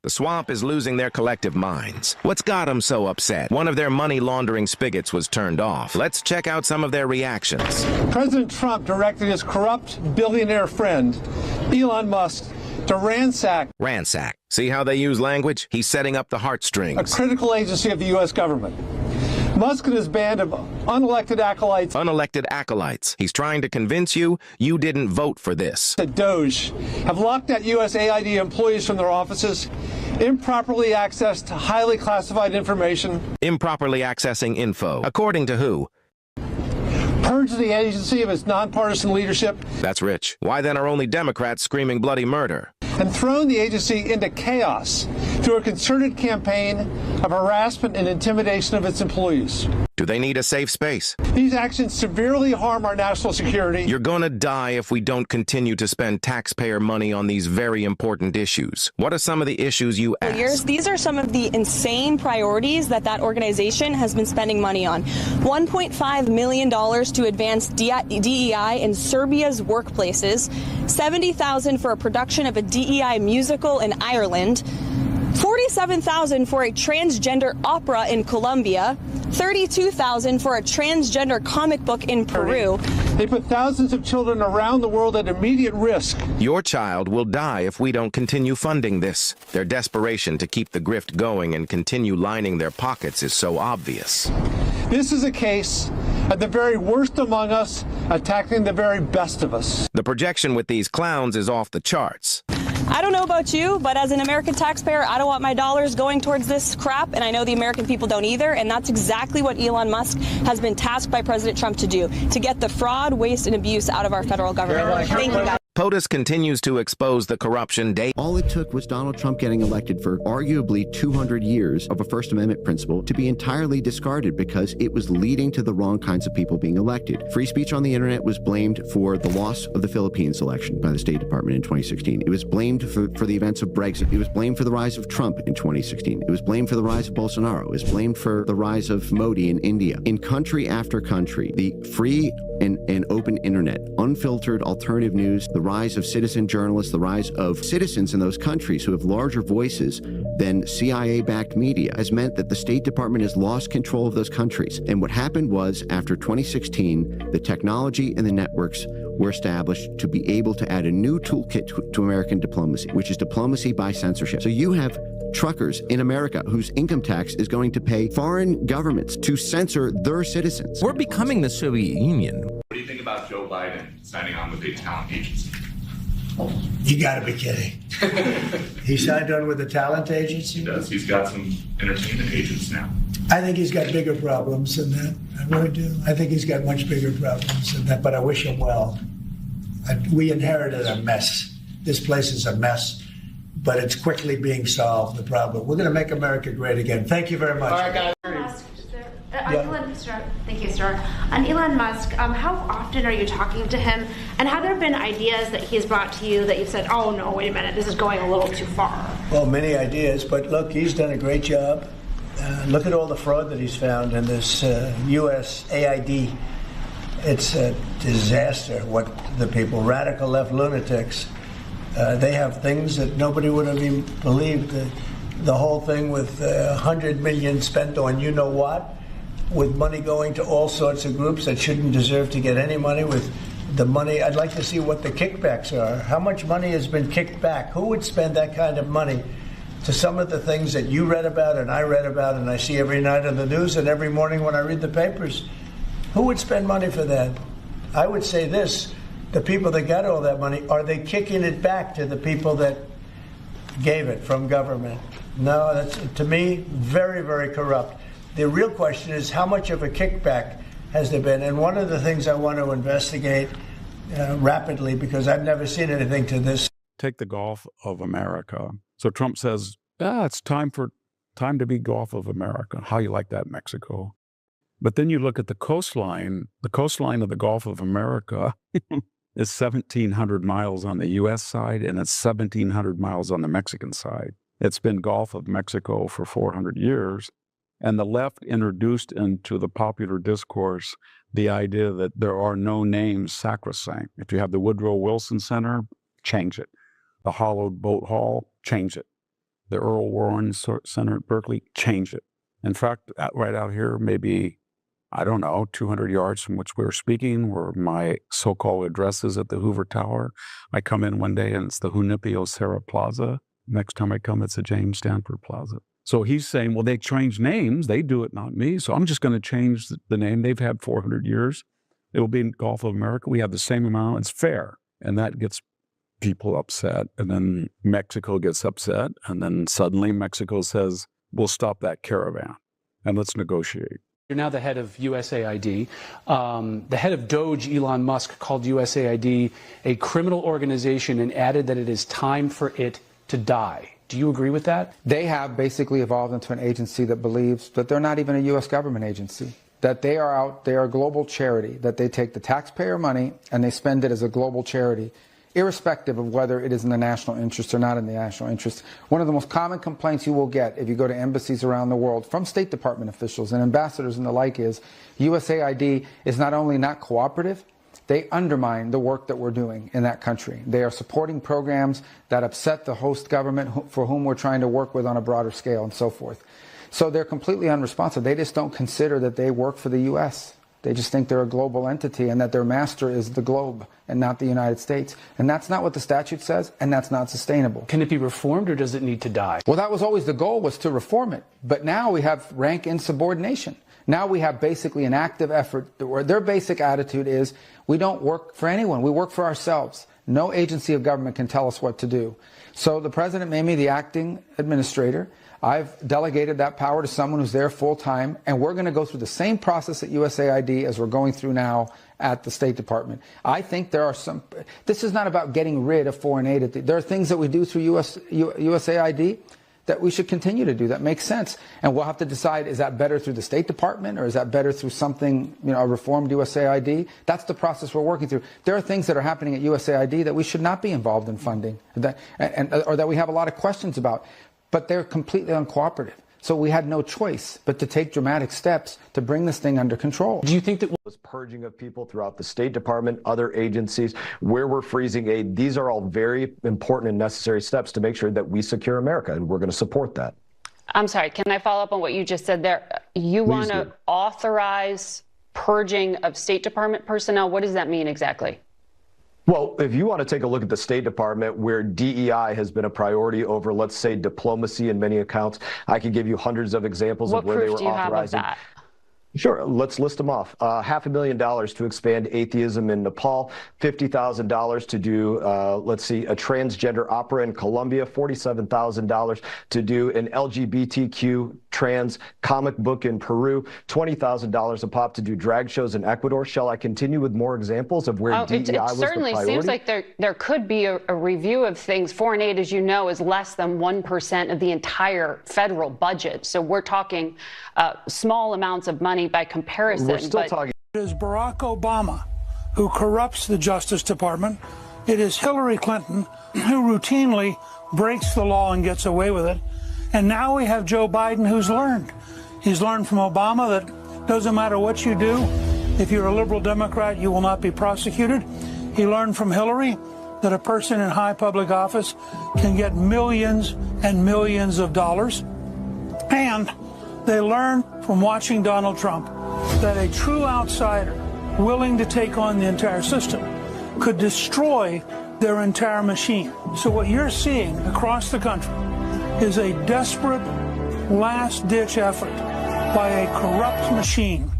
The swamp is losing their collective minds. What's got them so upset? One of their money laundering spigots was turned off. Let's check out some of their reactions. President Trump directed his corrupt billionaire friend, Elon Musk, to ransack. Ransack. See how they use language? He's setting up the heartstrings. A critical agency of the U.S. government. Musk and his band of unelected acolytes. Unelected acolytes. He's trying to convince you you didn't vote for this. The Doge have locked out USAID employees from their offices, improperly accessed highly classified information. Improperly accessing info. According to who? Purge the agency of its nonpartisan leadership. That's rich. Why then are only Democrats screaming bloody murder? And thrown the agency into chaos through a concerted campaign of harassment and intimidation of its employees. Do they need a safe space? These actions severely harm our national security. You're gonna die if we don't continue to spend taxpayer money on these very important issues. What are some of the issues you ask? These are some of the insane priorities that organization has been spending money on. $1.5 million to advance DEI in Serbia's workplaces, $70,000 for a production of a DEI musical in Ireland, $47,000 for a transgender opera in Colombia, $32,000 for a transgender comic book in Peru. They put thousands of children around the world at immediate risk. Your child will die if we don't continue funding this. Their desperation to keep the grift going and continue lining their pockets is so obvious. This is a case of the very worst among us attacking the very best of us. The projection with these clowns is off the charts. I don't know about you, but as an American taxpayer, I don't want my dollars going towards this crap, and I know the American people don't either, and that's exactly what Elon Musk has been tasked by President Trump to do, to get the fraud, waste, and abuse out of our federal government. Thank you, guys. POTUS continues to expose the corruption day. All it took was Donald Trump getting elected for arguably 200 years of a First Amendment principle to be entirely discarded because it was leading to the wrong kinds of people being elected. Free speech on the internet was blamed for the loss of the Philippines election by the State Department in 2016. It was blamed for the events of Brexit. It was blamed for the rise of Trump in 2016. It was blamed for the rise of Bolsonaro. It was blamed for the rise of Modi in India. In country after country, the free and open internet, unfiltered alternative news, the rise of citizen journalists, the rise of citizens in those countries who have larger voices than CIA-backed media has meant that the State Department has lost control of those countries. And what happened was, after 2016, the technology and the networks were established to be able to add a new toolkit to American diplomacy, which is diplomacy by censorship. So you have truckers in America whose income tax is going to pay foreign governments to censor their citizens. We're becoming the Soviet Union. What do you think about Joe Biden signing on with the talent agency? You gotta be kidding. He signed on with the talent agency? He does. He's got some entertainment agents now. I think he's got bigger problems than that. I really do. I think he's got much bigger problems than that, but I wish him well. We inherited a mess. This place is a mess, but it's quickly being solved, the problem. We're going to make America great again. Thank you very much. All right, guys. Thank you, sir. On Elon Musk, how often are you talking to him? And have there been ideas that he's brought to you that you've said, oh, no, wait a minute, this is going a little too far? Well, many ideas, but look, he's done a great job. Look at all the fraud that he's found in this USAID. It's a disaster what the people, radical left lunatics, they have things that nobody would have even believed. The whole thing with $100 million spent on you know what, with money going to all sorts of groups that shouldn't deserve to get any money, with the money. I'd like to see what the kickbacks are. How much money has been kicked back? Who would spend that kind of money to some of the things that you read about and I read about and I see every night on the news and every morning when I read the papers? Who would spend money for that? I would say this, the people that got all that money, are they kicking it back to the people that gave it from government? No, that's, to me, very, very corrupt. The real question is, how much of a kickback has there been? And one of the things I want to investigate rapidly, because I've never seen anything to this. Take the Gulf of America. So Trump says, it's time to be Gulf of America. How you like that, Mexico? But then you look at the coastline of the Gulf of America is 1,700 miles on the U.S. side, and it's 1,700 miles on the Mexican side. It's been Gulf of Mexico for 400 years. And the left introduced into the popular discourse the idea that there are no names sacrosanct. If you have the Woodrow Wilson Center, change it. The hollowed boat hall, change it. the Earl Warren Center at Berkeley, changed it. In fact, right out here, maybe, I don't know, 200 yards from which we were speaking, where my so-called address is at the Hoover Tower. I come in one day and it's the Junipio Serra Plaza. Next time I come, it's the James Stanford Plaza. So he's saying, well, they change names. They do it, not me. So I'm just going to change the name. They've had 400 years. It'll be in Gulf of America. We have the same amount. It's fair. And that gets people upset. And then Mexico gets upset. And then suddenly Mexico says, we'll stop that caravan and let's negotiate. You're now the head of USAID. The head of Doge, Elon Musk, called USAID a criminal organization and added that it is time for it to die. Do you agree with that? They have basically evolved into an agency that believes that they're not even a U.S. government agency, that they are a global charity, that they take the taxpayer money and they spend it as a global charity, irrespective of whether it is in the national interest or not in the national interest. One of the most common complaints you will get if you go to embassies around the world from State Department officials and ambassadors and the like is USAID is not only not cooperative, they undermine the work that we're doing in that country. They are supporting programs that upset the host government for whom we're trying to work with on a broader scale and so forth. So they're completely unresponsive. They just don't consider that they work for the U.S. They just think they're a global entity and that their master is the globe and not the United States. And that's not what the statute says, and that's not sustainable. Can it be reformed or does it need to die? Well, that was always the goal, was to reform it. But now we have rank insubordination. Now we have basically an active effort where their basic attitude is we don't work for anyone. We work for ourselves. No agency of government can tell us what to do. So the president made me the acting administrator. I've delegated that power to someone who's there full time, and we're going to go through the same process at USAID as we're going through now at the State Department. I think there are some, this is not about getting rid of foreign aid. There are things that we do through USAID that we should continue to do. That makes sense. And we'll have to decide, is that better through the State Department or is that better through something, a reformed USAID? That's the process we're working through. There are things that are happening at USAID that we should not be involved in funding, or that we have a lot of questions about, but they're completely uncooperative. So we had no choice but to take dramatic steps to bring this thing under control. Do you think that was purging of people throughout the State Department, other agencies, where we're freezing aid? These are all very important and necessary steps to make sure that we secure America, and we're going to support that. I'm sorry, can I follow up on what you just said there? You want to authorize purging of State Department personnel? What does that mean exactly? Well, if you want to take a look at the State Department, where DEI has been a priority over, let's say, diplomacy in many accounts, I could give you hundreds of examples of where they were authorizing. Sure, let's list them off. $500,000 to expand atheism in Nepal, $50,000 to do, let's see, a transgender opera in Colombia, $47,000 to do an LGBTQ trans comic book in Peru, $20,000 a pop to do drag shows in Ecuador. Shall I continue with more examples of where DEI was the priority? It certainly seems like there could be a review of things. Foreign aid, as you know, is less than 1% of the entire federal budget. So we're talking small amounts of money by comparison. We're still talking. It is Barack Obama who corrupts the Justice Department. It is Hillary Clinton who routinely breaks the law and gets away with it. And now we have Joe Biden who's learned. He's learned from Obama that doesn't matter what you do, if you're a liberal Democrat, you will not be prosecuted. He learned from Hillary that a person in high public office can get millions and millions of dollars. And they learned from watching Donald Trump that a true outsider willing to take on the entire system could destroy their entire machine. So what you're seeing across the country is a desperate last-ditch effort by a corrupt machine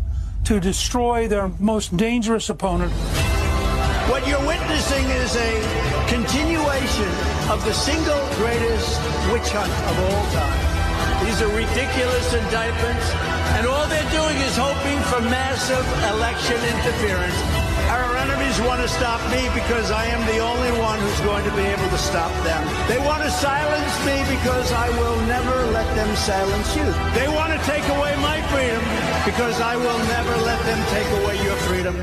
to destroy their most dangerous opponent. What you're witnessing is a continuation of the single greatest witch hunt of all time. These are ridiculous indictments, and all they're doing is hoping for massive election interference. Our enemies want to stop me because I am the only one who's going to be able to stop them. They want to silence me because I will never let them silence you. They want to take away my freedom because I will never let them take away your freedom.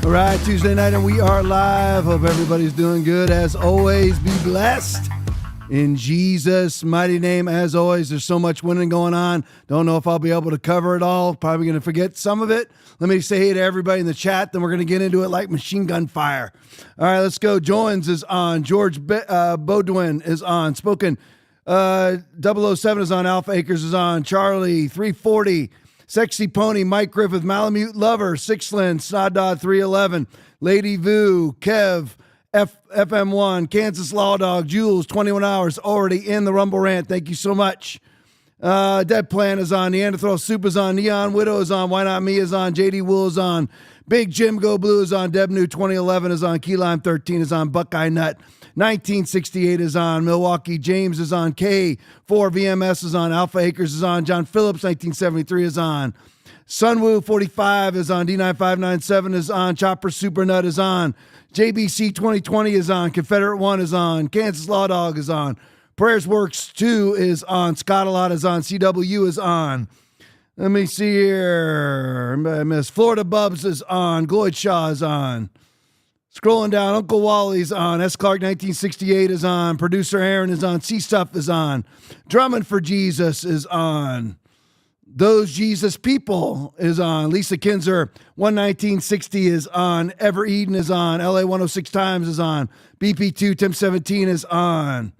All right, Tuesday night, and we are live. Hope everybody's doing good. As always, be blessed in Jesus' mighty name. As always, there's so much winning going on. Don't know if I'll be able to cover it all. Probably going to forget some of it. Let me say hey to everybody in the chat, then we're going to get into it like machine gun fire. All right, let's go. Joins is on. George Baudouin is on. Spoken 007 is on. Alpha Acres is on. Charlie 340. Sexy Pony, Mike Griffith, Malamute Lover, Sixlin, Snodod 311, Lady Vu, Kev, FM1, Kansas Law Dog, Jules, 21 hours, already in the Rumble Rant. Thank you so much. Dead Plan is on. Neanderthal Soup is on. Neon Widow is on. Why Not Me is on. JD Wool is on. Big Jim Go Blue is on. Deb New 2011 is on. Key Lime 13 is on. Buckeye Nut 1968 is on. Milwaukee James is on. K4 VMS is on. Alpha Acres is on. John Phillips 1973 is on. Sunwoo 45 is on. D9597 is on. Chopper Super Nut is on. JBC 2020 is on. Confederate 1 is on. Kansas Law Dog is on. Prayers Works 2 is on. Scott-a-Lot is on. CW is on. Let me see here. Miss Florida Bubs is on. Gloyd Shaw is on. Scrolling down, Uncle Wally's on. S. Clark 1968 is on. Producer Aaron is on. C Stuff is on. Drumming for Jesus is on. Those Jesus People is on. Lisa Kinzer 1960 is on. Ever Eden is on. LA 106 Times is on. BP2 Tim 17 is on.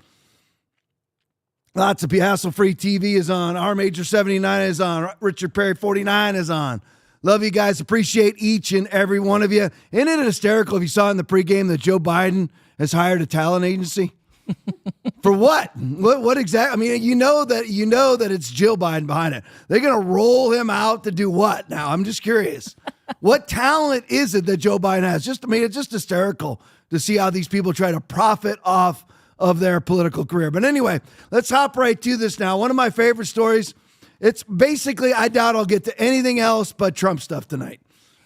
Lots of Hassle-Free TV is on. R Major 79 is on. Richard Perry 49 is on. Love you guys. Appreciate each and every one of you. Isn't it hysterical if you saw in the pregame that Joe Biden has hired a talent agency? For what? What exactly? I mean, you know that it's Jill Biden behind it. They're going to roll him out to do what now? I'm just curious. What talent is it that Joe Biden has? It's just hysterical to see how these people try to profit off of their political career. But anyway, let's hop right to this now. One of my favorite stories. It's basically, I doubt I'll get to anything else but Trump stuff tonight.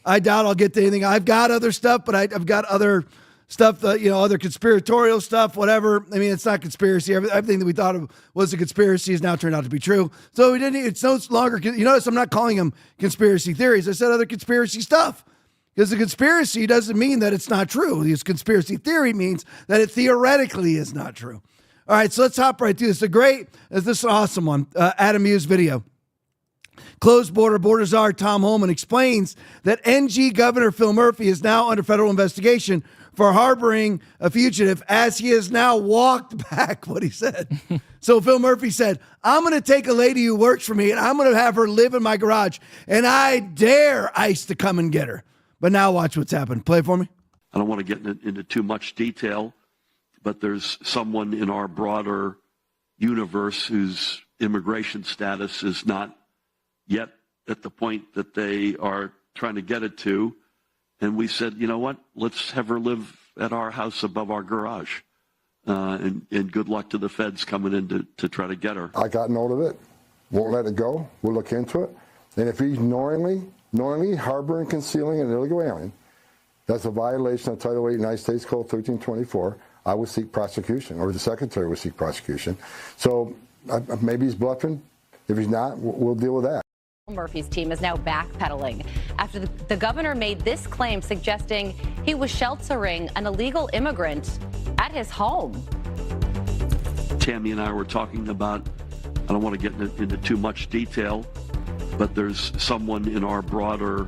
I doubt I'll get to anything. I've got other stuff, but I've got other stuff, other conspiratorial stuff, whatever. I mean, it's not conspiracy. Everything that we thought of was a conspiracy has now turned out to be true. So it's no longer, you notice I'm not calling them conspiracy theories. I said other conspiracy stuff. Because a conspiracy doesn't mean that it's not true. This conspiracy theory means that it theoretically is not true. All right, so let's hop right to this. This is an awesome one. Adam Hughes video. Closed border czar Tom Homan explains that NG Governor Phil Murphy is now under federal investigation for harboring a fugitive as he has now walked back what he said. So Phil Murphy said, I'm going to take a lady who works for me and I'm going to have her live in my garage and I dare ICE to come and get her. But now watch what's happened. Play it for me. I don't want to get into too much detail, but there's someone in our broader universe whose immigration status is not yet at the point that they are trying to get it to. And we said, you know what, let's have her live at our house above our garage. And good luck to the feds coming in to try to get her. I got note of it. Won't let it go. We'll look into it. And if he's knowingly harboring, concealing an illegal alien, that's a violation of Title 8 United States Code 1324. I would seek prosecution, or the Secretary would seek prosecution. So maybe he's bluffing. If he's not, we'll deal with that. Murphy's team is now backpedaling after the governor made this claim suggesting he was sheltering an illegal immigrant at his home. Tammy and I were talking about, I don't want to get into too much detail, but there's someone in our broader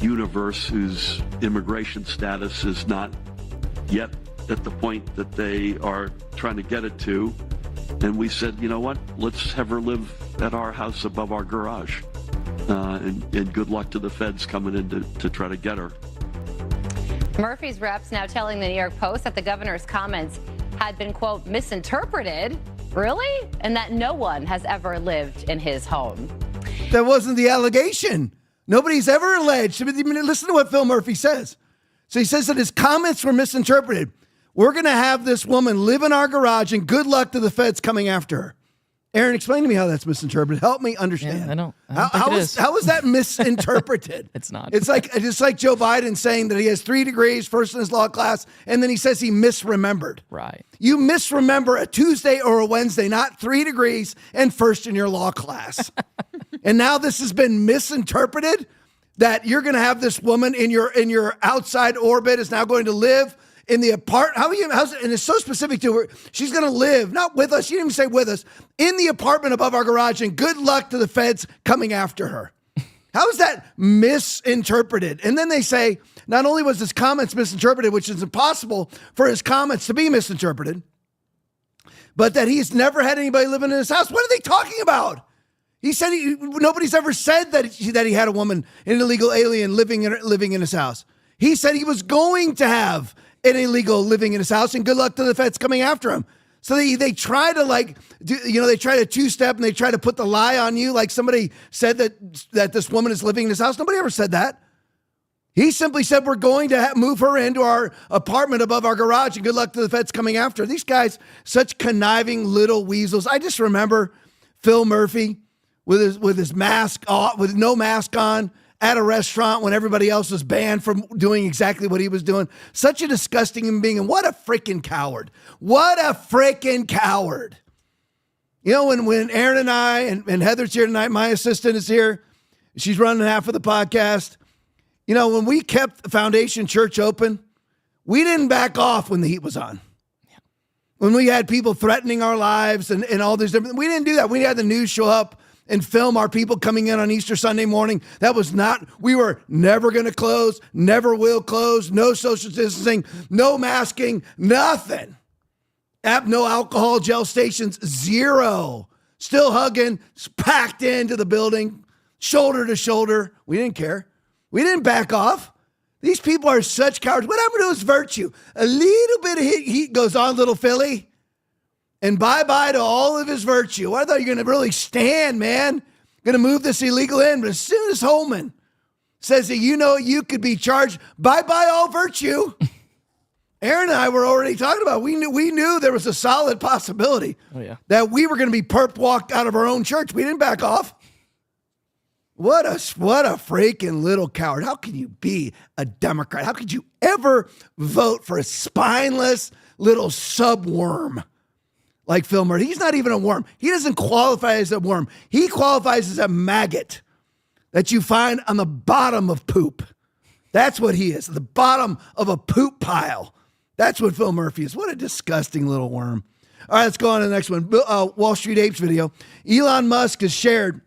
universe whose immigration status is not yet at the point that they are trying to get it to. And we said, you know what, let's have her live at our house above our garage. And good luck to the feds coming in to try to get her. Murphy's reps now telling the New York Post that the governor's comments had been, quote, misinterpreted. Really? And that no one has ever lived in his home. That wasn't the allegation. Nobody's ever alleged. I mean, listen to what Phil Murphy says. So he says that his comments were misinterpreted. We're going to have this woman live in our garage and good luck to the feds coming after her. Aaron, explain to me how that's misinterpreted. Help me understand. Yeah, I don't how is that misinterpreted? It's not. It's like Joe Biden saying that he has 3 degrees, first in his law class, and then he says he misremembered. Right. You misremember a Tuesday or a Wednesday, not 3 degrees and first in your law class. And now this has been misinterpreted? that you're going to have this woman in your outside orbit is now going to live in the apartment. And it's so specific to her. She's going to live, not with us. She didn't even say with us, in the apartment above our garage. And good luck to the feds coming after her. How is that misinterpreted? And then they say, not only was his comments misinterpreted, which is impossible for his comments to be misinterpreted, but that he's never had anybody living in his house. What are they talking about? He said nobody's ever said that he had a woman, an illegal alien living in his house. He said he was going to have an illegal living in his house, and good luck to the feds coming after him. So they try to they try to two-step, and they try to put the lie on you. Like somebody said that this woman is living in his house. Nobody ever said that. He simply said, we're going to move her into our apartment above our garage, and good luck to the feds coming after her. These guys, such conniving little weasels. I just remember Phil Murphy with his mask off, with no mask on, at a restaurant when everybody else was banned from doing exactly what he was doing. Such a disgusting human being, and what a freaking coward. What a freaking coward. You know, when Aaron and I, and Heather's here tonight, my assistant is here, she's running half of the podcast. You know, when we kept Foundation Church open, we didn't back off when the heat was on. When we had people threatening our lives and all these different, we didn't do that. We had the news show up and film our people coming in on Easter Sunday morning. We were never going to close, never will close, no social distancing, no masking, nothing. No alcohol gel stations, zero. Still hugging, packed into the building, shoulder to shoulder. We didn't care. We didn't back off. These people are such cowards. What happened to his virtue? A little bit of heat goes on, little Philly. And bye-bye to all of his virtue. I thought you were going to really stand, man. Going to move this illegal in. But as soon as Holman says that you could be charged, bye-bye all virtue. Aaron and I were already talking about, we knew there was a solid possibility that we were going to be perp walked out of our own church. We didn't back off. What a freaking little coward. How can you be a Democrat? How could you ever vote for a spineless little subworm like Phil Murray? He's not even a worm. He doesn't qualify as a worm. He qualifies as a maggot that you find on the bottom of poop. That's what he is, the bottom of a poop pile. That's what Phil Murphy is. What a disgusting little worm. All right, let's go on to the next one. Wall Street Apes video. Elon Musk has shared,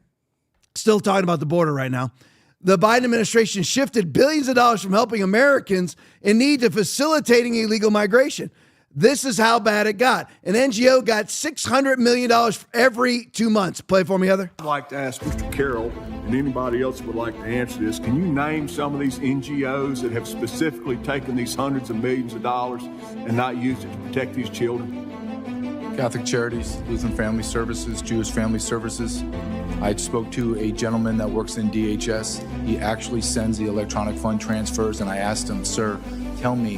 still talking about the border right now, the Biden administration shifted billions of dollars from helping Americans in need to facilitating illegal migration. This is how bad it got. An NGO got $600 million every 2 months. Play for me, Heather. I'd like to ask Mr. Carroll and anybody else would like to answer this. Can you name some of these NGOs that have specifically taken these hundreds of millions of dollars and not used it to protect these children? Catholic Charities, Lutheran Family Services, Jewish Family Services. I spoke to a gentleman that works in DHS. He actually sends the electronic fund transfers, and I asked him, sir, tell me,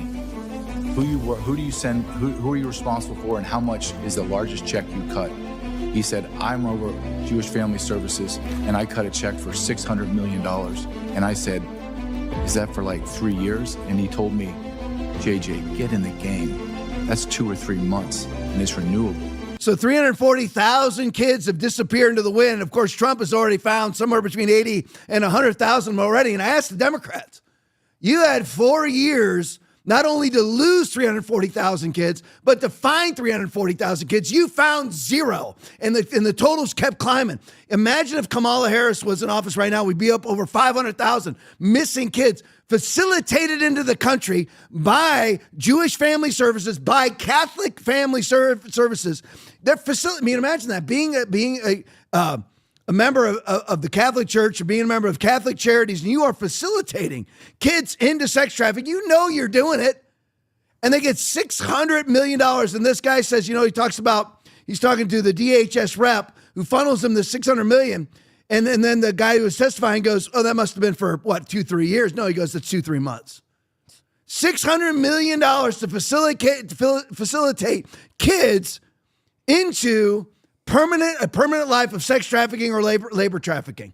who do you send, who are you responsible for, and how much is the largest check you cut? He said, I'm over Jewish Family Services, and I cut a check for $600 million. And I said, is that for like 3 years? And he told me, JJ, get in the game. That's 2 or 3 months, and it's renewable. So 340,000 kids have disappeared into the wind. Of course, Trump has already found somewhere between 80 and 100,000 already. And I asked the Democrats, you had 4 years not only to lose 340,000 kids, but to find 340,000 kids. You found zero, and the totals kept climbing. Imagine if Kamala Harris was in office right now, we'd be up over 500,000 missing kids facilitated into the country by Jewish Family Services, by Catholic Family Services. They're imagine that being a member of the Catholic Church or being a member of Catholic Charities, and you are facilitating kids into sex trafficking. You know you're doing it. And they get $600 million. And this guy says, he's talking to the DHS rep who funnels him the $600 million. And then the guy who was testifying goes, oh, that must have been for, 2-3 years? No, he goes, it's 2-3 months. $600 million to facilitate kids into a permanent life of sex trafficking or labor trafficking.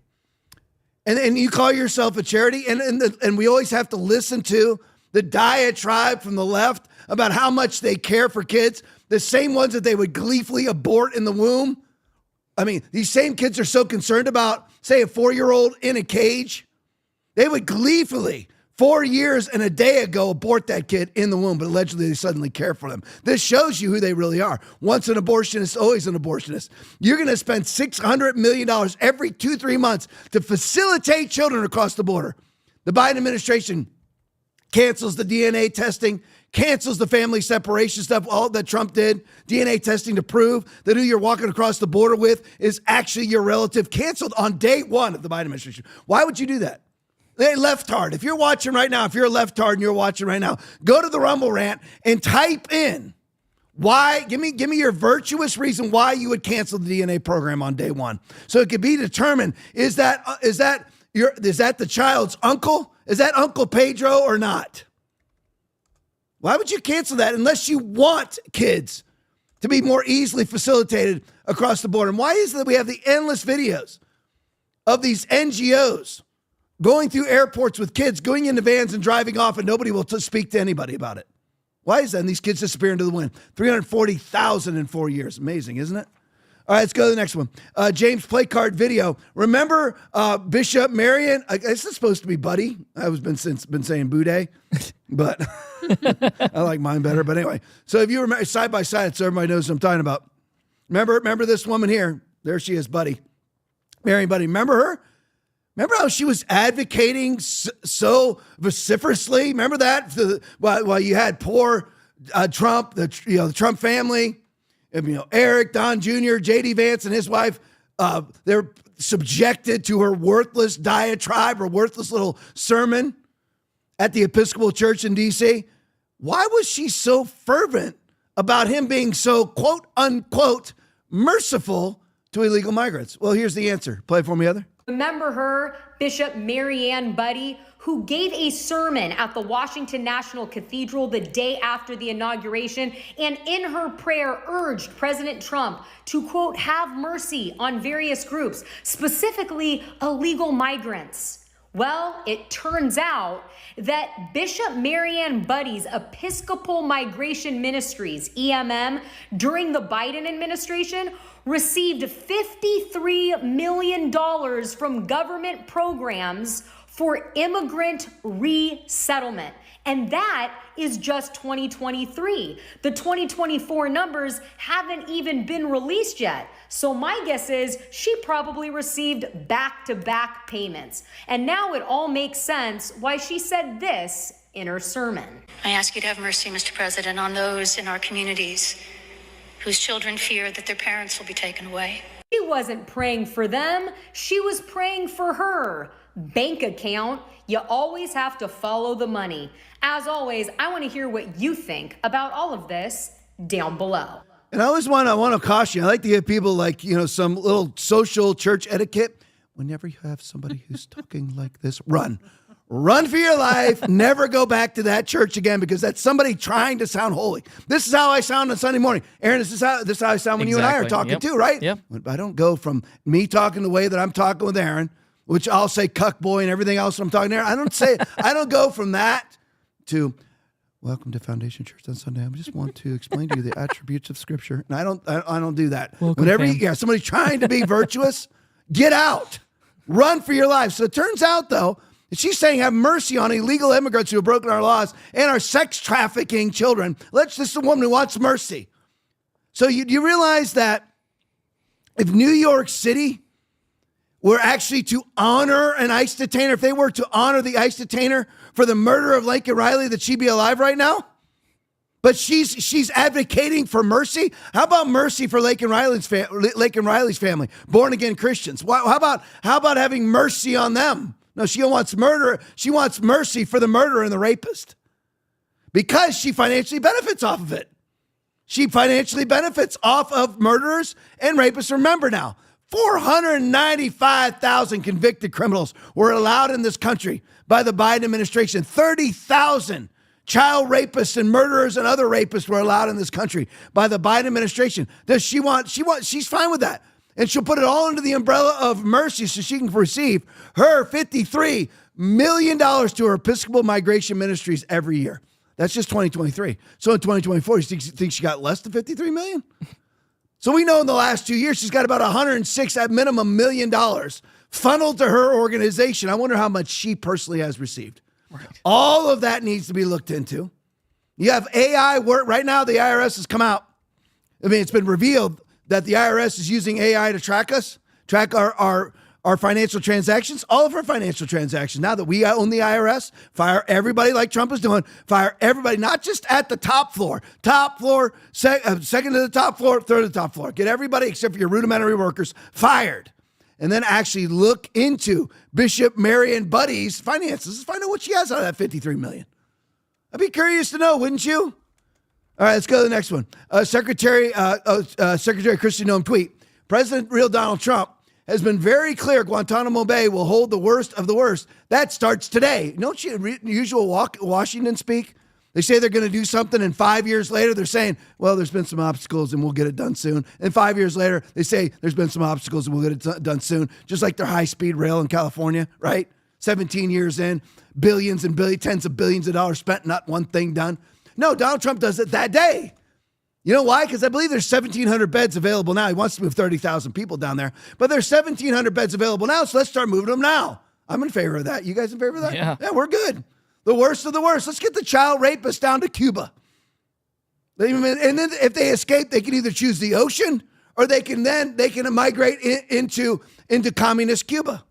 And you call yourself a charity, and we always have to listen to the diatribe from the left about how much they care for kids, the same ones that they would gleefully abort in the womb. I mean, these same kids are so concerned about, say, a 4-year-old in a cage They would gleefully, 4 years and a day ago, abort that kid in the womb, but allegedly they suddenly care for them. This shows you who they really are. Once an abortionist, always an abortionist. You're going to spend $600 million every 2-3 months to facilitate children across the border. The Biden administration cancels the DNA testing, cancels the family separation stuff, all that Trump did, DNA testing to prove that who you're walking across the border with is actually your relative, canceled on day one of the Biden administration. Why would you do that? Hey, leftard, if you're watching right now, if you're a leftard and you're watching right now, go to the Rumble rant and type in why, give me your virtuous reason why you would cancel the DNA program on day one. So it could be determined, is that the child's uncle? Is that Uncle Pedro or not? Why would you cancel that unless you want kids to be more easily facilitated across the border? And why is it that we have the endless videos of these NGOs going through airports with kids, going into vans and driving off, and nobody will speak to anybody about it? Why is that? And these kids disappear into the wind. 340,000 in 4 years. Amazing, isn't it? All right, let's go to the next one. James play card video. Remember Bishop Marion? This is supposed to be Buddy. I've been saying Boudet, but I like mine better. But anyway, so if you remember side by side, so everybody knows what I'm talking about. Remember this woman here? There she is, Buddy. Marion Buddy. Remember her? Remember how she was advocating so vociferously? Remember that? While you had poor Trump, the Trump family. Eric, Don Jr., J.D. Vance and his wife, they're subjected to her worthless diatribe or worthless little sermon at the Episcopal Church in D.C. Why was she so fervent about him being so, quote, unquote, merciful to illegal migrants? Well, here's the answer. Play it for me, Heather. Remember her, Bishop Marianne Buddy, who gave a sermon at the Washington National Cathedral the day after the inauguration, and in her prayer urged President Trump to, quote, have mercy on various groups, specifically illegal migrants. Well, it turns out that Bishop Marianne Buddy's Episcopal Migration Ministries, EMM, during the Biden administration received $53 million from government programs for immigrant resettlement. And that is just 2023. The 2024 numbers haven't even been released yet. So my guess is she probably received back-to-back payments. And now it all makes sense why she said this in her sermon. I ask you to have mercy, Mr. President, on those in our communities whose children fear that their parents will be taken away. She wasn't praying for them. She was praying for her bank account. You always have to follow the money. As always, I want to hear what you think about all of this down below. And I want to caution you. I like to give people some little social church etiquette. Whenever you have somebody who's talking like this, run. Run for your life. Never go back to that church again, because that's somebody trying to sound holy. This is how I sound on Sunday morning. Aaron, this is how I sound when you and I are talking too, right? Yep. I don't go from me talking the way that I'm talking with Aaron, which I'll say cuck boy and everything else I'm talking to Aaron. I don't go from that to welcome to Foundation Church on Sunday. I just want to explain to you the attributes of Scripture. And I don't do that. Whenever somebody's trying to be virtuous, get out. Run for your life. So it turns out, though, that she's saying have mercy on illegal immigrants who have broken our laws and our sex trafficking children. This is a woman who wants mercy. So you realize that if New York City were actually to honor an ICE detainer, if they were to honor the ICE detainer for the murder of Laken Riley, that she'd be alive right now? But she's advocating for mercy. How about mercy for Laken Riley's family, born again Christians? How about having mercy on them? No, she wants murder. She wants mercy for the murderer and the rapist, because she financially benefits off of it. She financially benefits off of murderers and rapists. Remember now, 495,000 convicted criminals were allowed in this country by the Biden administration. 30,000 child rapists and murderers and other rapists were allowed in this country by the Biden administration. Does she's fine with that. And she'll put it all under the umbrella of mercy so she can receive her $53 million to her Episcopal Migration Ministries every year. That's just 2023. So in 2024, you think she got less than $53 million? So we know in the last 2 years, she's got about 106 at minimum $1 million funneled to her organization. I wonder how much she personally has received. Right. All of that needs to be looked into. You have AI work. Right now, the IRS has come out. I mean, it's been revealed that the IRS is using AI to track us, track our financial transactions, all of our financial transactions. Now that we own the IRS, fire everybody like Trump is doing, fire everybody, not just at the top floor, second to the top floor, third to the top floor. Get everybody except for your rudimentary workers fired. And then actually look into Bishop Marianne Buddy's finances. Find out what she has out of that $53 million. I'd be curious to know, wouldn't you? All right, let's go to the next one. Secretary Kristi Noem tweet. President real Donald Trump has been very clear Guantanamo Bay will hold the worst of the worst. That starts today. Don't you usual Washington speak? They say they're going to do something, and 5 years later, they're saying, well, there's been some obstacles, and we'll get it done soon. And 5 years later, they say there's been some obstacles, and we'll get it done soon. Just like their high-speed rail in California, right? 17 years in, billions and tens of billions of dollars spent, not one thing done. No, Donald Trump does it that day. You know why? Because I believe there's 1,700 beds available now. He wants to move 30,000 people down there. But there's 1,700 beds available now, so let's start moving them now. I'm in favor of that. You guys in favor of that? Yeah, we're good. The worst of the worst. Let's get the child rapists down to Cuba. And then if they escape, they can either choose the ocean or they can migrate into communist Cuba.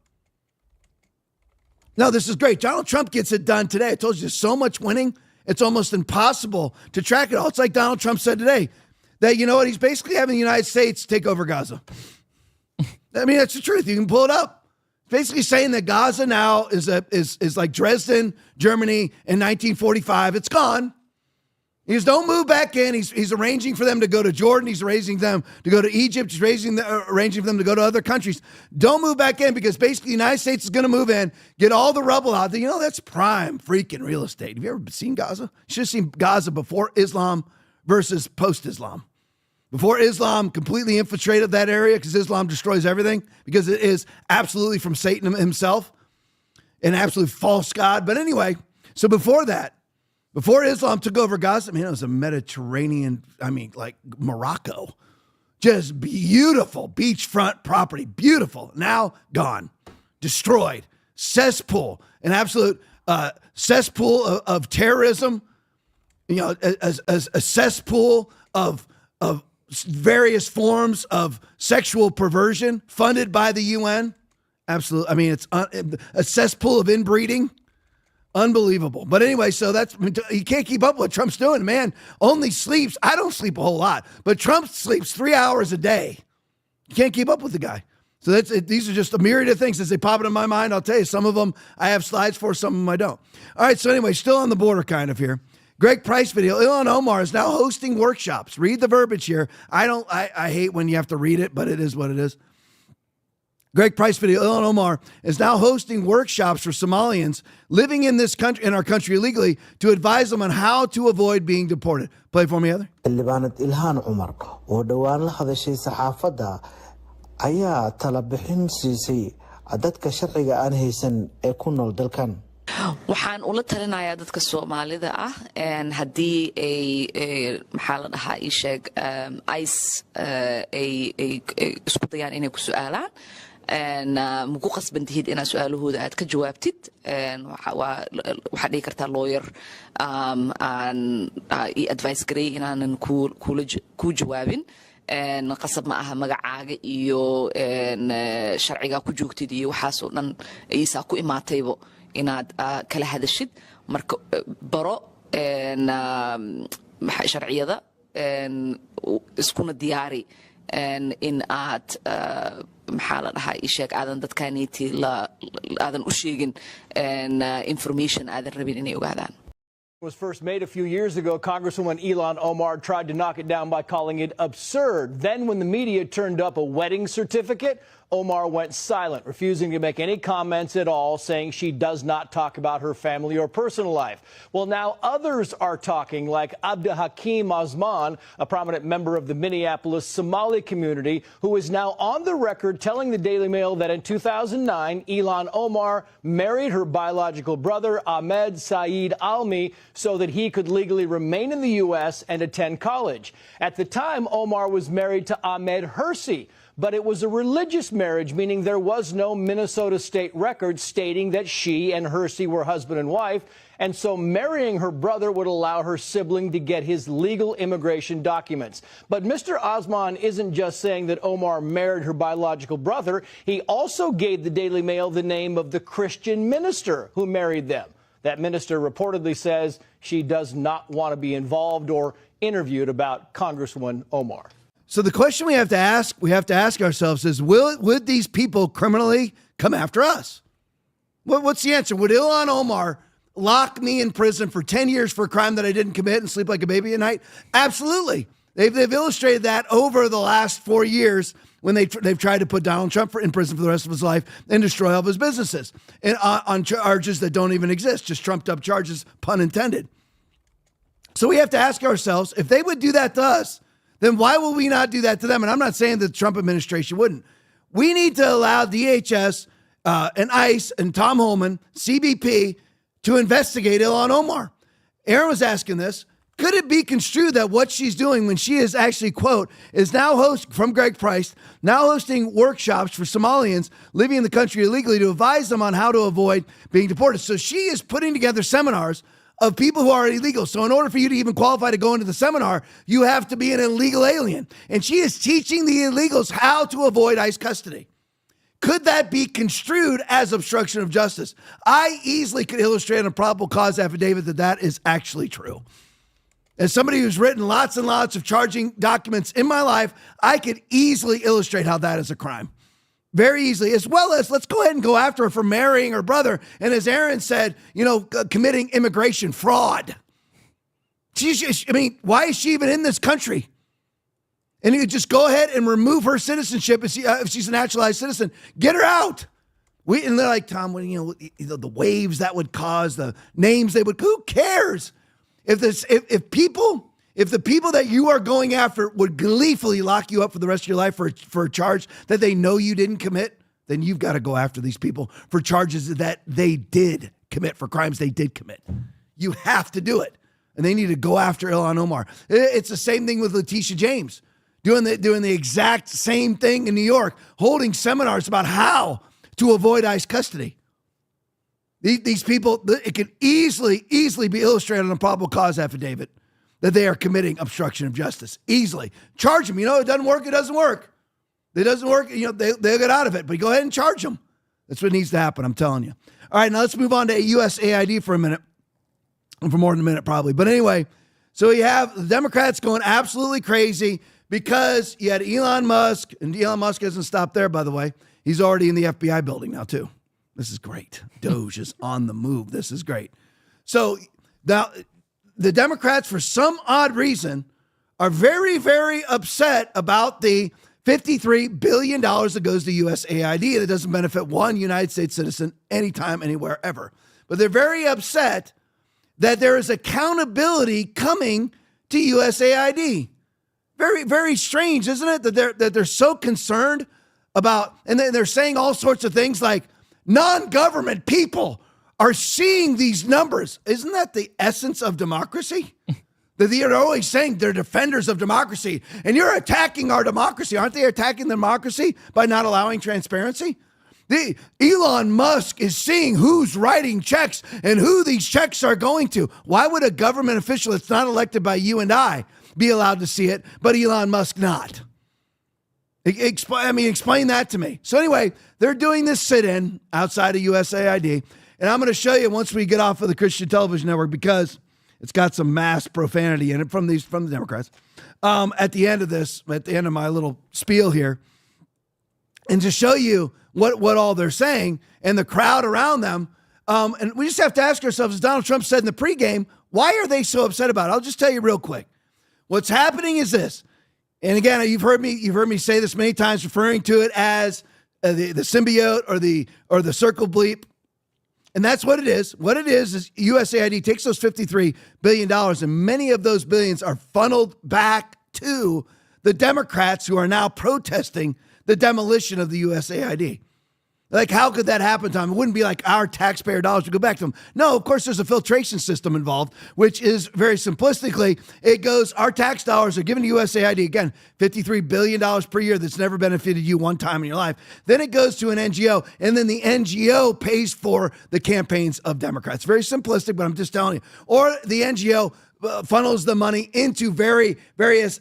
No, this is great. Donald Trump gets it done today. I told you, there's so much winning. It's almost impossible to track it all. It's like Donald Trump said today that, you know what, he's basically having the United States take over Gaza. I mean, that's the truth. You can pull it up. Basically saying that Gaza now is like Dresden, Germany in 1945. It's gone. He goes, don't move back in. He's arranging for them to go to Jordan. He's arranging them to go to Egypt. He's arranging for them to go to other countries. Don't move back in because basically the United States is going to move in, get all the rubble out there. You know, that's prime freaking real estate. Have you ever seen Gaza? You should have seen Gaza before Islam versus post-Islam. Before Islam completely infiltrated that area, because Islam destroys everything, because it is absolutely from Satan himself, an absolute false god. But anyway, so before that, before Islam took over Gaza, it was a Mediterranean, like Morocco. Just beautiful beachfront property. Beautiful. Now gone. Destroyed. Cesspool. An absolute cesspool of terrorism. A cesspool of various forms of sexual perversion funded by the UN. Absolutely. It's a cesspool of inbreeding. Unbelievable. But anyway, so you can't keep up with what Trump's doing. Man only sleeps. I don't sleep a whole lot, but Trump sleeps 3 hours a day. You can't keep up with the guy. So these are just a myriad of things as they pop into my mind. I'll tell you, some of them I have slides for, some of them I don't. All right. So anyway, still on the border kind of here. Greg Price video. Ilhan Omar is now hosting workshops. Read the verbiage here. I hate when you have to read it, but it is what it is. Greg Price video. Ilhan Omar is now hosting workshops for Somalians living in our country illegally to advise them on how to avoid being deported. Play for me, Heather. Xildhibaanad Ilhan Umar oo dhowaan la hadashay saxaafadda ayaa tala bixin siisay dadka sharciga aan haysan ee ku nool dalkan. Waxaan ula talinayaa dadka Soomaalida ah haddii ay maxaa la dhahaa ii sheeg ICE ay isku dayaan inay ku su'aalaan muku qasban tihid inaad su'aalahooda aad ka jawaabtid waxaad dhihi kartaa lawyer aan ii advice garay inaanan ku jawaabin qasab ma aha magacaaga iyo sharciga ku joogtid iyo waxaas oo dhan isaa ku imaataybo inaad kala hadashid marka baro sharciyada iskuna diyaari in aad maxaa la dhahaa ii sheeg aadan dadkaaniiti aadan u sheegin information aadan rabin inay ogaadaan. Was first made a few years ago, Congresswoman Ilhan Omar tried to knock it down by calling it absurd. Then when the media turned up a wedding certificate, Omar went silent, refusing to make any comments at all, saying she does not talk about her family or personal life. Well, now others are talking, like Abdulhakim Osman, a prominent member of the Minneapolis Somali community, who is now on the record telling the Daily Mail that in 2009, Ilhan Omar married her biological brother, Ahmed Saeed Almi, so that he could legally remain in the U.S. and attend college. At the time, Omar was married to Ahmed Hersi, but it was a religious marriage, meaning there was no Minnesota state record stating that she and Hersey were husband and wife, and so marrying her brother would allow her sibling to get his legal immigration documents. But Mr. Osman isn't just saying that Omar married her biological brother. He also gave the Daily Mail the name of the Christian minister who married them. That minister reportedly says she does not want to be involved or interviewed about Congresswoman Omar. So the question we have to ask ourselves is, would these people criminally come after us? What's the answer? Would Ilhan Omar lock me in prison for 10 years for a crime that I didn't commit and sleep like a baby at night? Absolutely. They've illustrated that over the last 4 years when they've tried to put Donald Trump in prison for the rest of his life and destroy all of his businesses and on charges that don't even exist, just trumped up charges, pun intended. So we have to ask ourselves, if they would do that to us, then why will we not do that to them? And I'm not saying that the Trump administration wouldn't. We need to allow DHS and ICE and Tom Homan, CBP, to investigate Ilhan Omar. Aaron was asking this. Could it be construed that what she's doing when she is actually, quote, is now from Greg Price, now hosting workshops for Somalians living in the country illegally to advise them on how to avoid being deported? So she is putting together seminars of people who are illegal. So in order for you to even qualify to go into the seminar, you have to be an illegal alien. And she is teaching the illegals how to avoid ICE custody. Could that be construed as obstruction of justice? I easily could illustrate in a probable cause affidavit that is actually true. As somebody who's written lots and lots of charging documents in my life, I could easily illustrate how that is a crime. Very easily, as well as let's go ahead and go after her for marrying her brother. And as Aaron said, committing immigration fraud. Why is she even in this country? And you could just go ahead and remove her citizenship if she's a naturalized citizen. Get her out. And they're like, Tom, the waves that would cause, the names they would, who cares? If the people that you are going after would gleefully lock you up for the rest of your life for a charge that they know you didn't commit, then you've got to go after these people for charges that they did commit, for crimes they did commit. You have to do it. And they need to go after Ilhan Omar. It's the same thing with Letitia James, doing the exact same thing in New York, holding seminars about how to avoid ICE custody. These people, it could easily be illustrated on a probable cause affidavit that they are committing obstruction of justice. Easily. Charge them. It doesn't work. It doesn't work. It doesn't work. They'll get out of it. But go ahead and charge them. That's what needs to happen, I'm telling you. All right, now let's move on to USAID for a minute. For more than a minute, probably. But anyway, so you have the Democrats going absolutely crazy because you had Elon Musk, and Elon Musk hasn't stopped there, by the way. He's already in the FBI building now, too. This is great. Doge is on the move. This is great. So now the Democrats, for some odd reason, are very, very upset about the $53 billion that goes to USAID that doesn't benefit one United States citizen anytime, anywhere, ever. But they're very upset that there is accountability coming to USAID. Very, very strange, isn't it? That they're so concerned about, and they're saying all sorts of things like, non-government people are seeing these numbers. Isn't that the essence of democracy? That they're always saying they're defenders of democracy, and you're attacking our democracy. Aren't they attacking democracy by not allowing transparency? Elon Musk is seeing who's writing checks and who these checks are going to. Why would a government official that's not elected by you and I be allowed to see it, but Elon Musk not? Explain that to me. So anyway, they're doing this sit-in outside of USAID, and I'm going to show you once we get off of the Christian Television Network because it's got some mass profanity in it from the Democrats. At the end of my little spiel here, and to show you what all they're saying and the crowd around them, and we just have to ask ourselves, as Donald Trump said in the pregame, why are they so upset about it? I'll just tell you real quick. What's happening is this. And again, you've heard me say this many times, referring to it as the symbiote or the circle bleep. And that's what it is. What it is USAID takes those $53 billion, and many of those billions are funneled back to the Democrats who are now protesting the demolition of the USAID. Like, how could that happen, Tom? It wouldn't be like our taxpayer dollars to go back to them. No, of course, there's a filtration system involved, which is very simplistically, it goes, our tax dollars are given to USAID, again, $53 billion per year that's never benefited you one time in your life. Then it goes to an NGO, and then the NGO pays for the campaigns of Democrats. Very simplistic, but I'm just telling you. Or the NGO funnels the money into various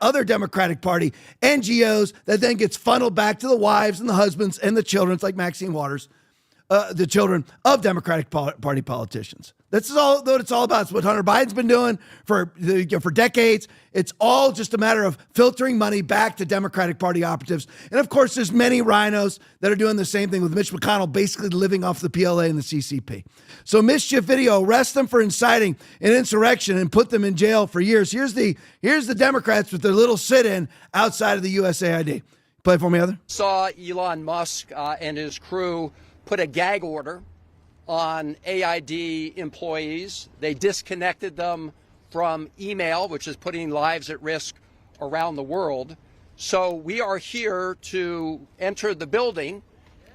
other Democratic Party NGOs that then gets funneled back to the wives and the husbands and the children. It's like Maxine Waters, the children of Democratic Party politicians. That's all what it's all about. It's what Hunter Biden's been doing for decades. It's all just a matter of filtering money back to Democratic Party operatives. And of course, there's many rhinos that are doing the same thing with Mitch McConnell, basically living off the PLA and the CCP. So Mischief Video, arrest them for inciting an insurrection and put them in jail for years. Here's the Democrats with their little sit-in outside of the USAID. Play it for me, Heather. Saw Elon Musk and his crew put a gag order on AID employees. They disconnected them from email, which is putting lives at risk around the world. So we are here to enter the building,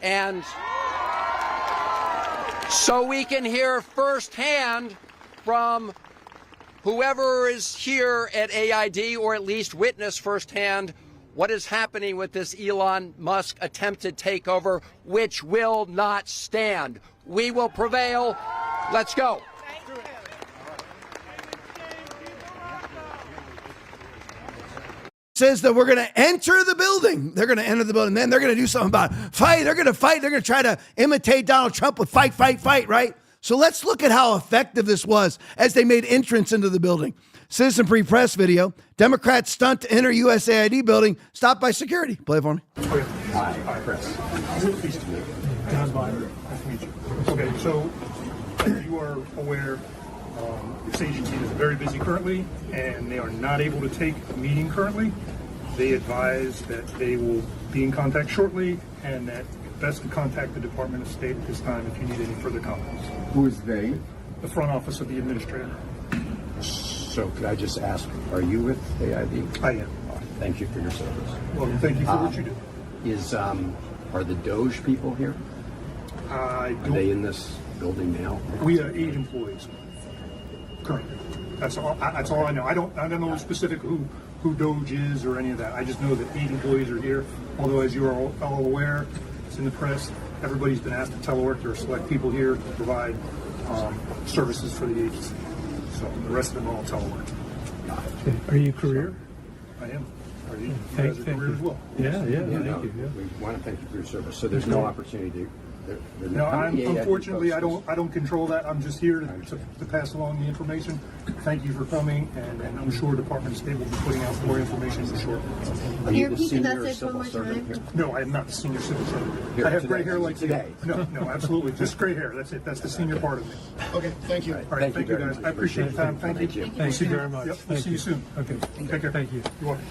and so we can hear firsthand from whoever is here at AID, or at least witness firsthand what is happening with this Elon Musk attempted takeover, which will not stand. We will prevail. Let's go. Says that we're going to enter the building. They're going to enter the building. Then they're going to do something about fight. They're going to fight. They're going to try to imitate Donald Trump with fight, right? So let's look at how effective this was as they made entrance into the building. Citizen Free Press video. Democrats stunt to enter USAID building. Stopped by security. Play it for me. Hi, Chris. Pleased to meet you. John Biden. Nice to meet you. Okay, so you are aware this agency is very busy currently, and they are not able to take a meeting currently. They advise that they will be in contact shortly, and that it's best to contact the Department of State at this time if you need any further comments. Who is they? The front office of the administrator. So could I just ask, are you with AID? I am. Thank you for your service. Well, thank you for what you do. Are the Doge people here? Are they in this building now? We have 8 employees currently. That's all I know. I don't know specific who Doge is or any of that. I just know that 8 employees are here. Although, as you are all aware, it's in the press. Everybody's been asked to telework. There are select people here to provide services for the agency. So the rest of them are all telework. Are you career? I am. Are you? Thank You guys are career as well. Yeah, thank you. Yeah. We want to thank you for your service. So there's no opportunity No, unfortunately, I don't control that. I'm just here to pass along the information. Thank you for coming, and I'm sure Department of State will be putting out more information shortly. Are you the senior civil servant here? No, I am not the senior civil servant. I have gray hair like today. No, absolutely, just gray hair. That's it. That's the senior part of me. Okay, thank you. All right, thank you guys. I appreciate the time. Thank you. Thank you very much. Yep, we'll see you soon. Okay. Take care. Thank you. You're welcome.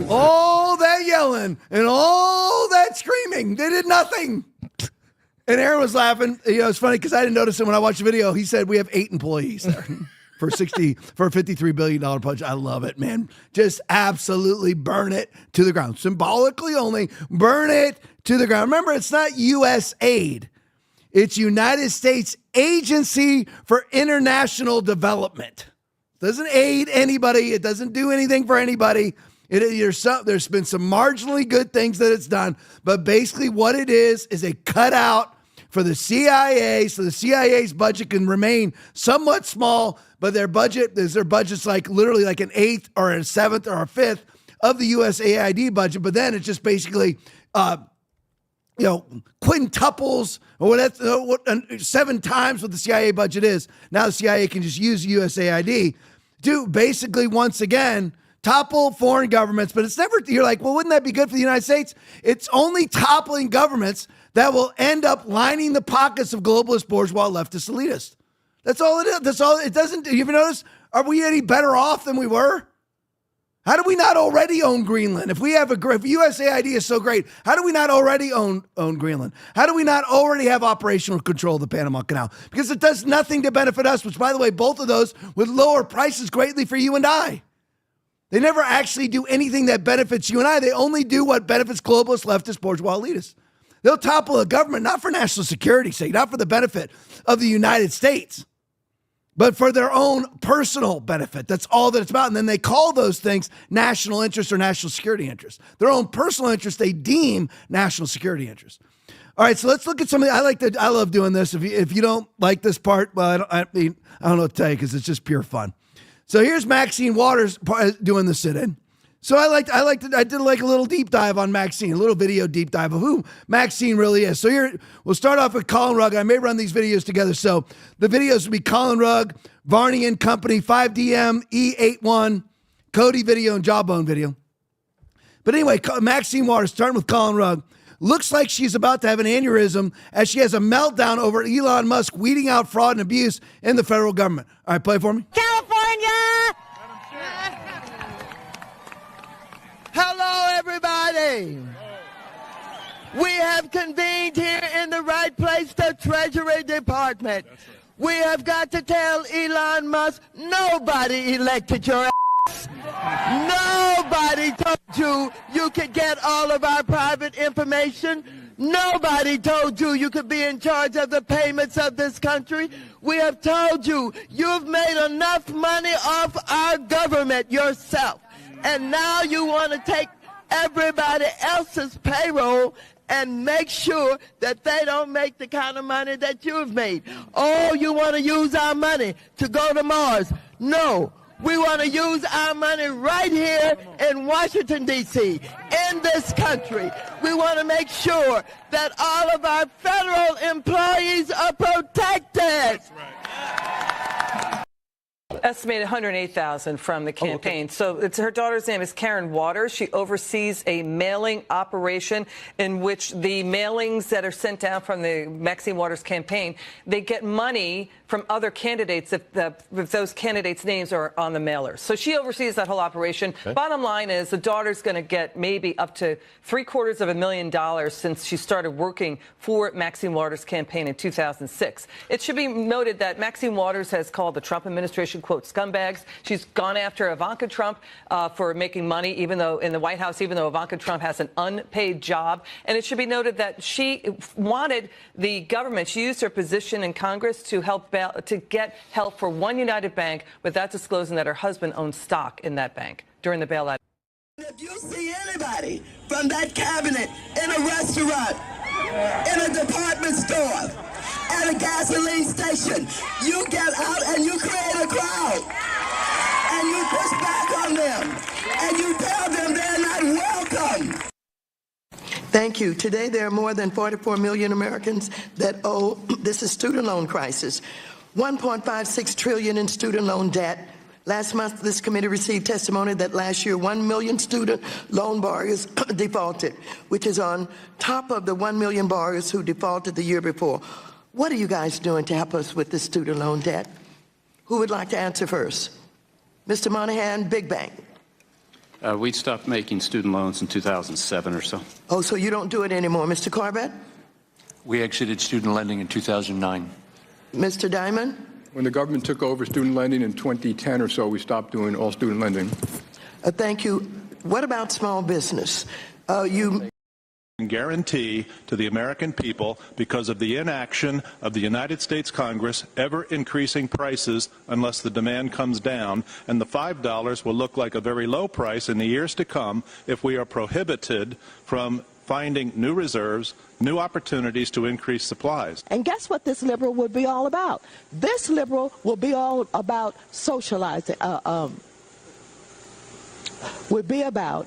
All that yelling and all that screaming, they did nothing. And Aaron was laughing. It's funny because I didn't notice him when I watched the video. He said we have 8 employees there for a $53 billion budget. I love it, man. Just absolutely burn it to the ground. Symbolically only, burn it to the ground. Remember, it's not U.S. aid. It's United States Agency for International Development. It doesn't aid anybody. It doesn't do anything for anybody. There's been some marginally good things that it's done, but basically what it is a cutout for the CIA, so the CIA's budget can remain somewhat small, but their budget's like literally like an 8th or a 7th or a 5th of the USAID budget, but then it's just basically quintuples or 7 times what the CIA budget is. Now the CIA can just use USAID to basically once again topple foreign governments, but it's never, you're like, well, wouldn't that be good for the United States? It's only toppling governments that will end up lining the pockets of globalist bourgeois leftist elitists. That's all it is. That's all it doesn't. You ever notice? Are we any better off than we were? How do we not already own Greenland? If USAID is so great, how do we not already own Greenland? How do we not already have operational control of the Panama Canal? Because it does nothing to benefit us, which, by the way, both of those would lower prices greatly for you and I. They never actually do anything that benefits you and I. They only do what benefits globalist, leftist, bourgeois elitists. They'll topple a government, not for national security's sake, not for the benefit of the United States, but for their own personal benefit. That's all that it's about. And then they call those things national interest or national security interest. Their own personal interest, they deem national security interest. All right, so let's look at something. I love doing this. If you don't like this part, well, I don't know what to tell you because it's just pure fun. So here's Maxine Waters doing the sit-in. So I did like a little deep dive on Maxine, a little video deep dive of who Maxine really is. So here, we'll start off with Colin Rugg. I may run these videos together. So the videos will be Colin Rugg, Varney and Company, 5DM, E81, Cody video, and Jawbone video. But anyway, Maxine Waters, starting with Colin Rugg, looks like she's about to have an aneurysm as she has a meltdown over Elon Musk weeding out fraud and abuse in the federal government. All right, play it for me. California! Hello, everybody. We have convened here in the right place, the Treasury Department. We have got to tell Elon Musk, nobody elected your ass. Nobody told you you could get all of our private information. Nobody told you you could be in charge of the payments of this country. We have told you you've made enough money off our government yourself. And now you want to take everybody else's payroll and make sure that they don't make the kind of money that you've made. Oh, you want to use our money to go to Mars. No. We want to use our money right here in Washington, D.C., in this country. We want to make sure that all of our federal employees are protected. Estimated 108,000 from the campaign. So her daughter's name is Karen Waters. She oversees a mailing operation in which the mailings that are sent down from the Maxine Waters campaign, they get money from other candidates if those candidates' names are on the mailers. So she oversees that whole operation. Okay. Bottom line is the daughter's going to get maybe up to $750,000 since she started working for Maxine Waters' campaign in 2006. It should be noted that Maxine Waters has called the Trump administration, quote, scumbags. She's gone after Ivanka Trump for making money, even though in the White House, even though Ivanka Trump has an unpaid job. And it should be noted that she wanted the government, she used her position in Congress to get help for One United Bank without disclosing that her husband owned stock in that bank during the bailout. If you see anybody from that cabinet in a restaurant, in a department store, at a gasoline station, you get out and you create a crowd. And you push back on them. And you tell them they're not welcome. Thank you. Today there are more than 44 million Americans that owe, this is student loan crisis, $1.56 trillion in student loan debt. Last month, this committee received testimony that last year 1 million student loan borrowers defaulted, which is on top of the 1 million borrowers who defaulted the year before. What are you guys doing to help us with the student loan debt? Who would like to answer first? Mr. Monahan, Big Bank. We stopped making student loans in 2007 or so. Oh, so you don't do it anymore. Mr. Corbett? We exited student lending in 2009. Mr. Diamond? When the government took over student lending in 2010 or so, we stopped doing all student lending. Thank you. What about small business? Guarantee to the American people because of the inaction of the United States Congress ever increasing prices unless the demand comes down, and the $5 will look like a very low price in the years to come if we are prohibited from finding new reserves, new opportunities to increase supplies. And guess what this liberal would be all about? This liberal will be all about socializing, would be about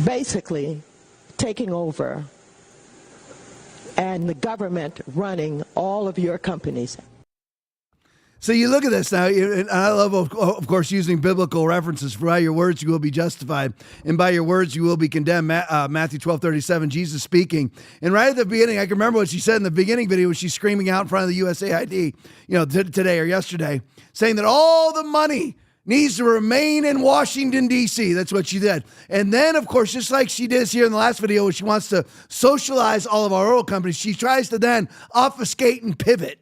basically taking over and the government running all of your companies. So you look at this now, and I love, of course, using biblical references. For by your words you will be justified, and by your words you will be condemned. Matthew 12:37, Jesus speaking. And right at the beginning, I can remember what she said in the beginning video when she's screaming out in front of the USAID, today or yesterday, saying that all the money needs to remain in Washington, D.C. That's what she did. And then, of course, just like she did here in the last video, where she wants to socialize all of our oil companies, she tries to then obfuscate and pivot.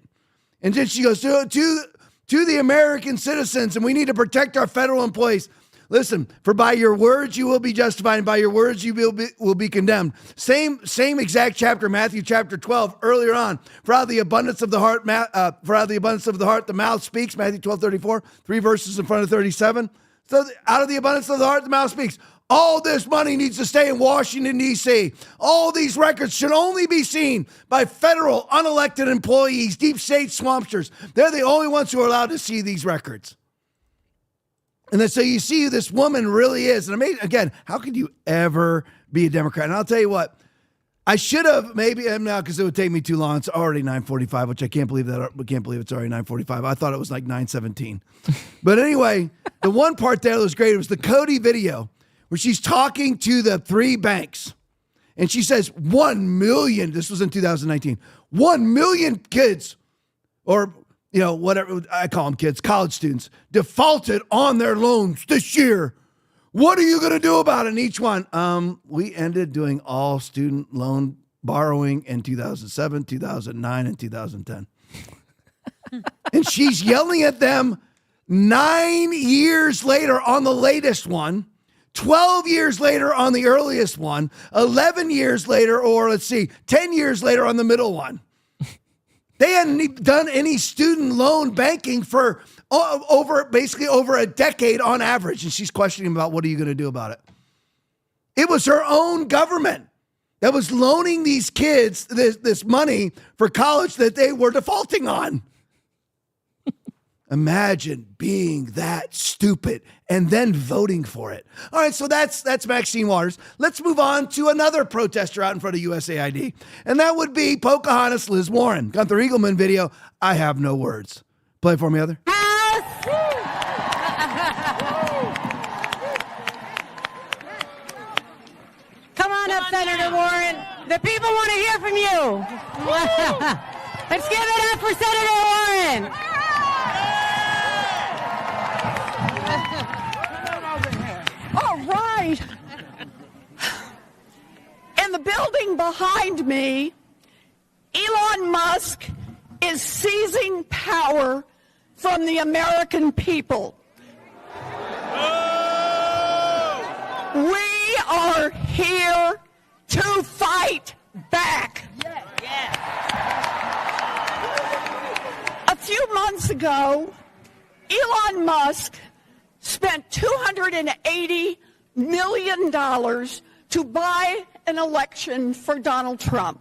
And then she goes to to the American citizens, and we need to protect our federal employees. Listen, for by your words you will be justified, and by your words you will be condemned. Same exact chapter, Matthew chapter 12, earlier on. For out of the abundance of the heart, the mouth speaks. Matthew 12:34, 3 verses in front of 37. So out of the abundance of the heart, the mouth speaks. All this money needs to stay in Washington, D.C. All these records should only be seen by federal unelected employees, deep state swampsters. They're the only ones who are allowed to see these records. And then so you see who this woman really is. And amazing, again, how could you ever be a Democrat? And I'll tell you what, I should have maybe now because it would take me too long. It's already 9:45, which I can't believe it's already 9:45. I thought it was like 9:17. But anyway, the one part there that was great, it was the Cody video where she's talking to the 3 banks. And she says 1 million, this was in 2019, 1 million kids, or whatever, I call them kids, college students, defaulted on their loans this year. What are you going to do about it? And each one, we ended doing all student loan borrowing in 2007, 2009, and 2010. And she's yelling at them 9 years later on the latest one, 12 years later on the earliest one, 11 years later, or 10 years later on the middle one. They hadn't done any student loan banking for over a decade on average. And she's questioning about what are you going to do about it? It was her own government that was loaning these kids this money for college that they were defaulting on. Imagine being that stupid and then voting for it. All right, so that's Maxine Waters. Let's move on to another protester out in front of USAID, and that would be Pocahontas Liz Warren. Gunther Eagleman video, I have no words. Play it for me, Heather. Come on up, Senator Warren. The people want to hear from you. Let's give it up for Senator Warren. All right. In the building behind me, Elon Musk is seizing power from the American people. We are here to fight back. A few months ago, Elon Musk spent $280 million to buy an election for Donald Trump.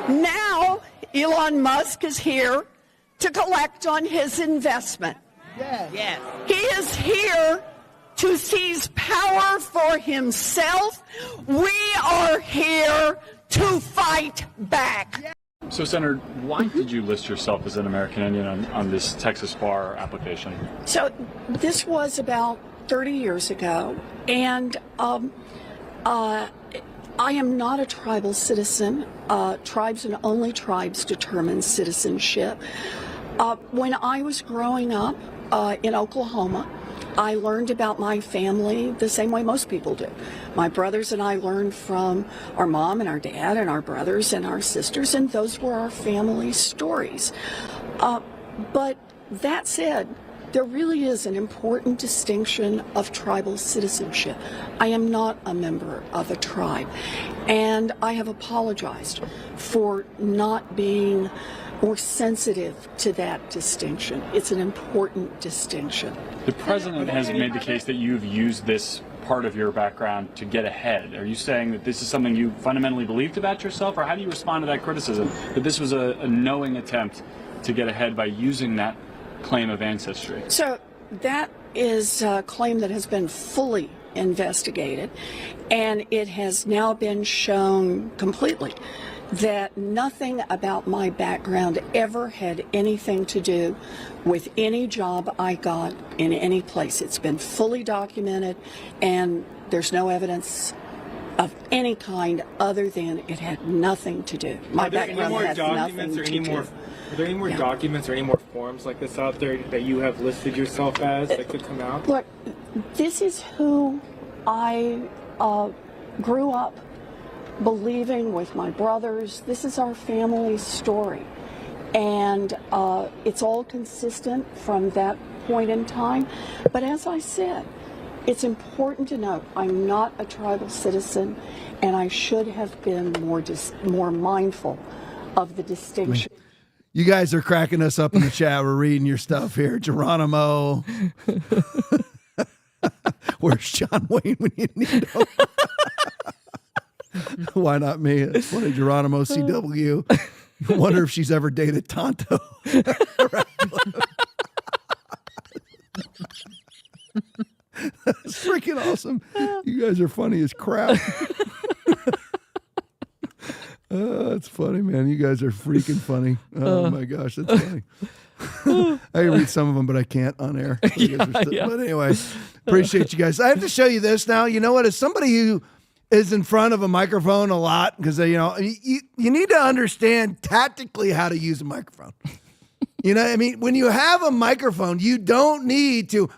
Now, Elon Musk is here to collect on his investment. Yes. He is here to seize power for himself. We are here to fight back. So, Senator, why did you list yourself as an American Indian on this Texas bar application? So this was about 30 years ago, and I am not a tribal citizen. Tribes and only tribes determine citizenship. When I was growing up in Oklahoma, I learned about my family the same way most people do. My brothers and I learned from our mom and our dad and our brothers and our sisters, and those were our family stories. But that said, there really is an important distinction of tribal citizenship. I am not a member of a tribe, and I have apologized for not being more sensitive to that distinction. It's an important distinction. The president has made the case that you've used this part of your background to get ahead. Are you saying that this is something you fundamentally believed about yourself, or how do you respond to that criticism, that this was a knowing attempt to get ahead by using that claim of ancestry? So that is a claim that has been fully investigated, and it has now been shown completely that nothing about my background ever had anything to do with any job I got in any place. It's been fully documented, and there's no evidence of any kind other than it had nothing to do. My background has nothing to do. Are there any more documents or any more forms like this out there that you have listed yourself as that could come out? Look, this is who I grew up believing with my brothers. This is our family story. And it's all consistent from that point in time. But as I said, it's important to note I'm not a tribal citizen, and I should have been more mindful of the distinction. You guys are cracking us up in the chat. We're reading your stuff here. Geronimo. Where's John Wayne when you need him? Why not me? It's funny. Geronimo CW. I wonder if she's ever dated Tonto. That's freaking awesome. You guys are funny as crap. That's funny, man. You guys are freaking funny. Oh my gosh, that's funny. I can read some of them, but I can't on air. But anyway, appreciate you guys. I have to show you this now. You know what? As somebody who is in front of a microphone a lot, because you need to understand tactically how to use a microphone. You know, I mean, when you have a microphone, you don't need to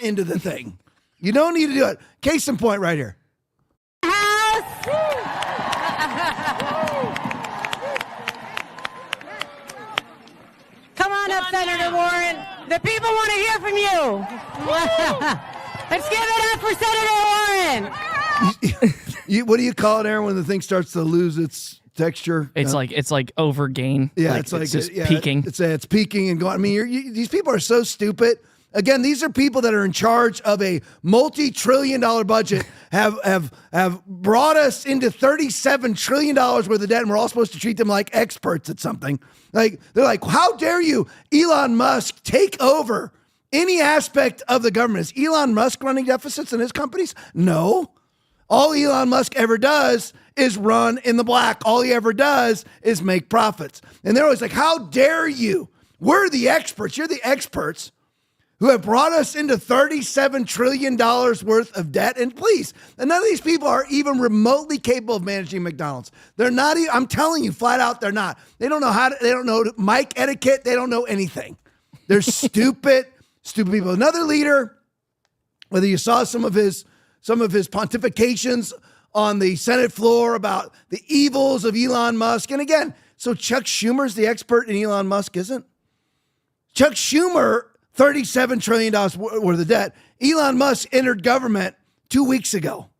into the thing. You don't need to do it. Case in point, right here. Come on up, Senator Warren. The people want to hear from you. Let's give it up for Senator Warren. What do you call it, Aaron, when the thing starts to lose its texture? It's like overgain. Yeah, it's just peaking. It's peaking and going. I mean, these people are so stupid. Again, these are people that are in charge of a multi-trillion-dollar budget, have brought us into $37 trillion worth of debt, and we're all supposed to treat them like experts at something. Like, they're like, how dare you, Elon Musk, take over any aspect of the government? Is Elon Musk running deficits in his companies? No. All Elon Musk ever does is run in the black. All he ever does is make profits. And they're always like, how dare you? We're the experts. You're the experts who have brought us into $37 trillion worth of debt. And please, and none of these people are even remotely capable of managing McDonald's. They're not, I'm telling you flat out, they're not. They don't know they don't know mic etiquette. They don't know anything. They're stupid people. Another leader, whether you saw some of his pontifications on the Senate floor about the evils of Elon Musk. And again, so Chuck Schumer's the expert and Elon Musk isn't? Chuck Schumer, $37 trillion worth of debt. Elon Musk entered government 2 weeks ago.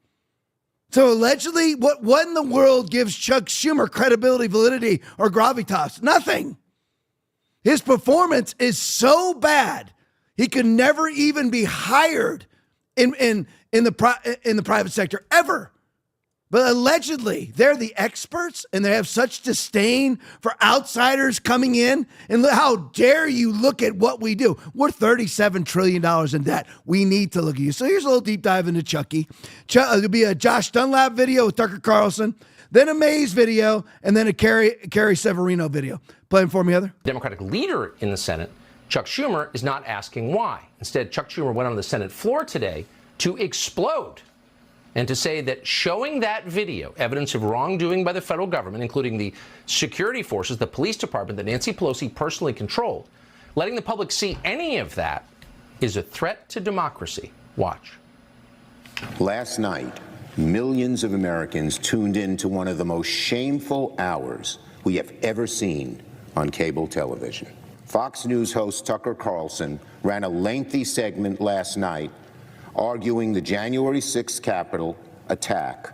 So allegedly, what in the world gives Chuck Schumer credibility, validity, or gravitas? Nothing. His performance is so bad, he could never even be hired in the private sector ever. But allegedly, they're the experts, and they have such disdain for outsiders coming in. And how dare you look at what we do? We're $37 trillion in debt. We need to look at you. So here's a little deep dive into Chucky. There'll be a Josh Dunlap video with Tucker Carlson, then a Mays video, and then a Carrie Severino video. Play them for me, Heather. Democratic leader in the Senate, Chuck Schumer, is not asking why. Instead, Chuck Schumer went on the Senate floor today to explode and to say that showing that video, evidence of wrongdoing by the federal government, including the security forces, the police department that Nancy Pelosi personally controlled, letting the public see any of that is a threat to democracy. Watch. Last night, millions of Americans tuned in to one of the most shameful hours we have ever seen on cable television. Fox News host Tucker Carlson ran a lengthy segment last night arguing the January 6th Capitol attack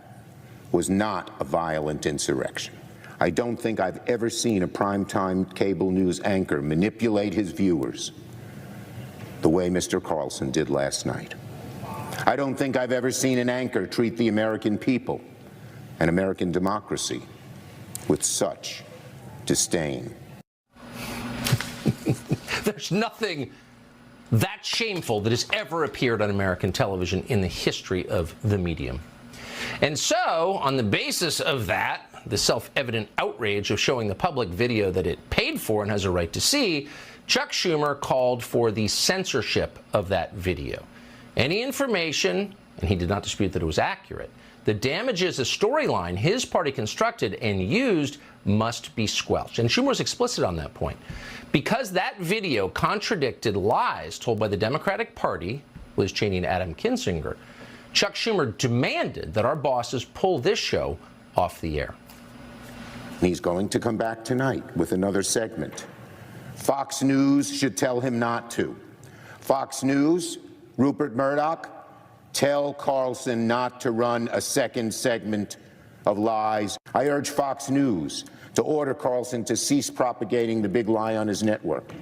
was not a violent insurrection. I don't think I've ever seen a primetime cable news anchor manipulate his viewers the way Mr. Carlson did last night. I don't think I've ever seen an anchor treat the American people and American democracy with such disdain. There's nothing that shameful that has ever appeared on American television in the history of the medium. And so, on the basis of that, the self-evident outrage of showing the public video that it paid for and has a right to see, Chuck Schumer called for the censorship of that video. Any information, and he did not dispute that it was accurate, that damages a storyline his party constructed and used must be squelched. And Schumer was explicit on that point. Because that video contradicted lies told by the Democratic Party, Liz Cheney and Adam Kinzinger, Chuck Schumer demanded that our bosses pull this show off the air. And he's going to come back tonight with another segment. Fox News should tell him not to. Fox News, Rupert Murdoch, tell Carlson not to run a second segment of lies. I urge Fox News to order Carlson to cease propagating the big lie on his network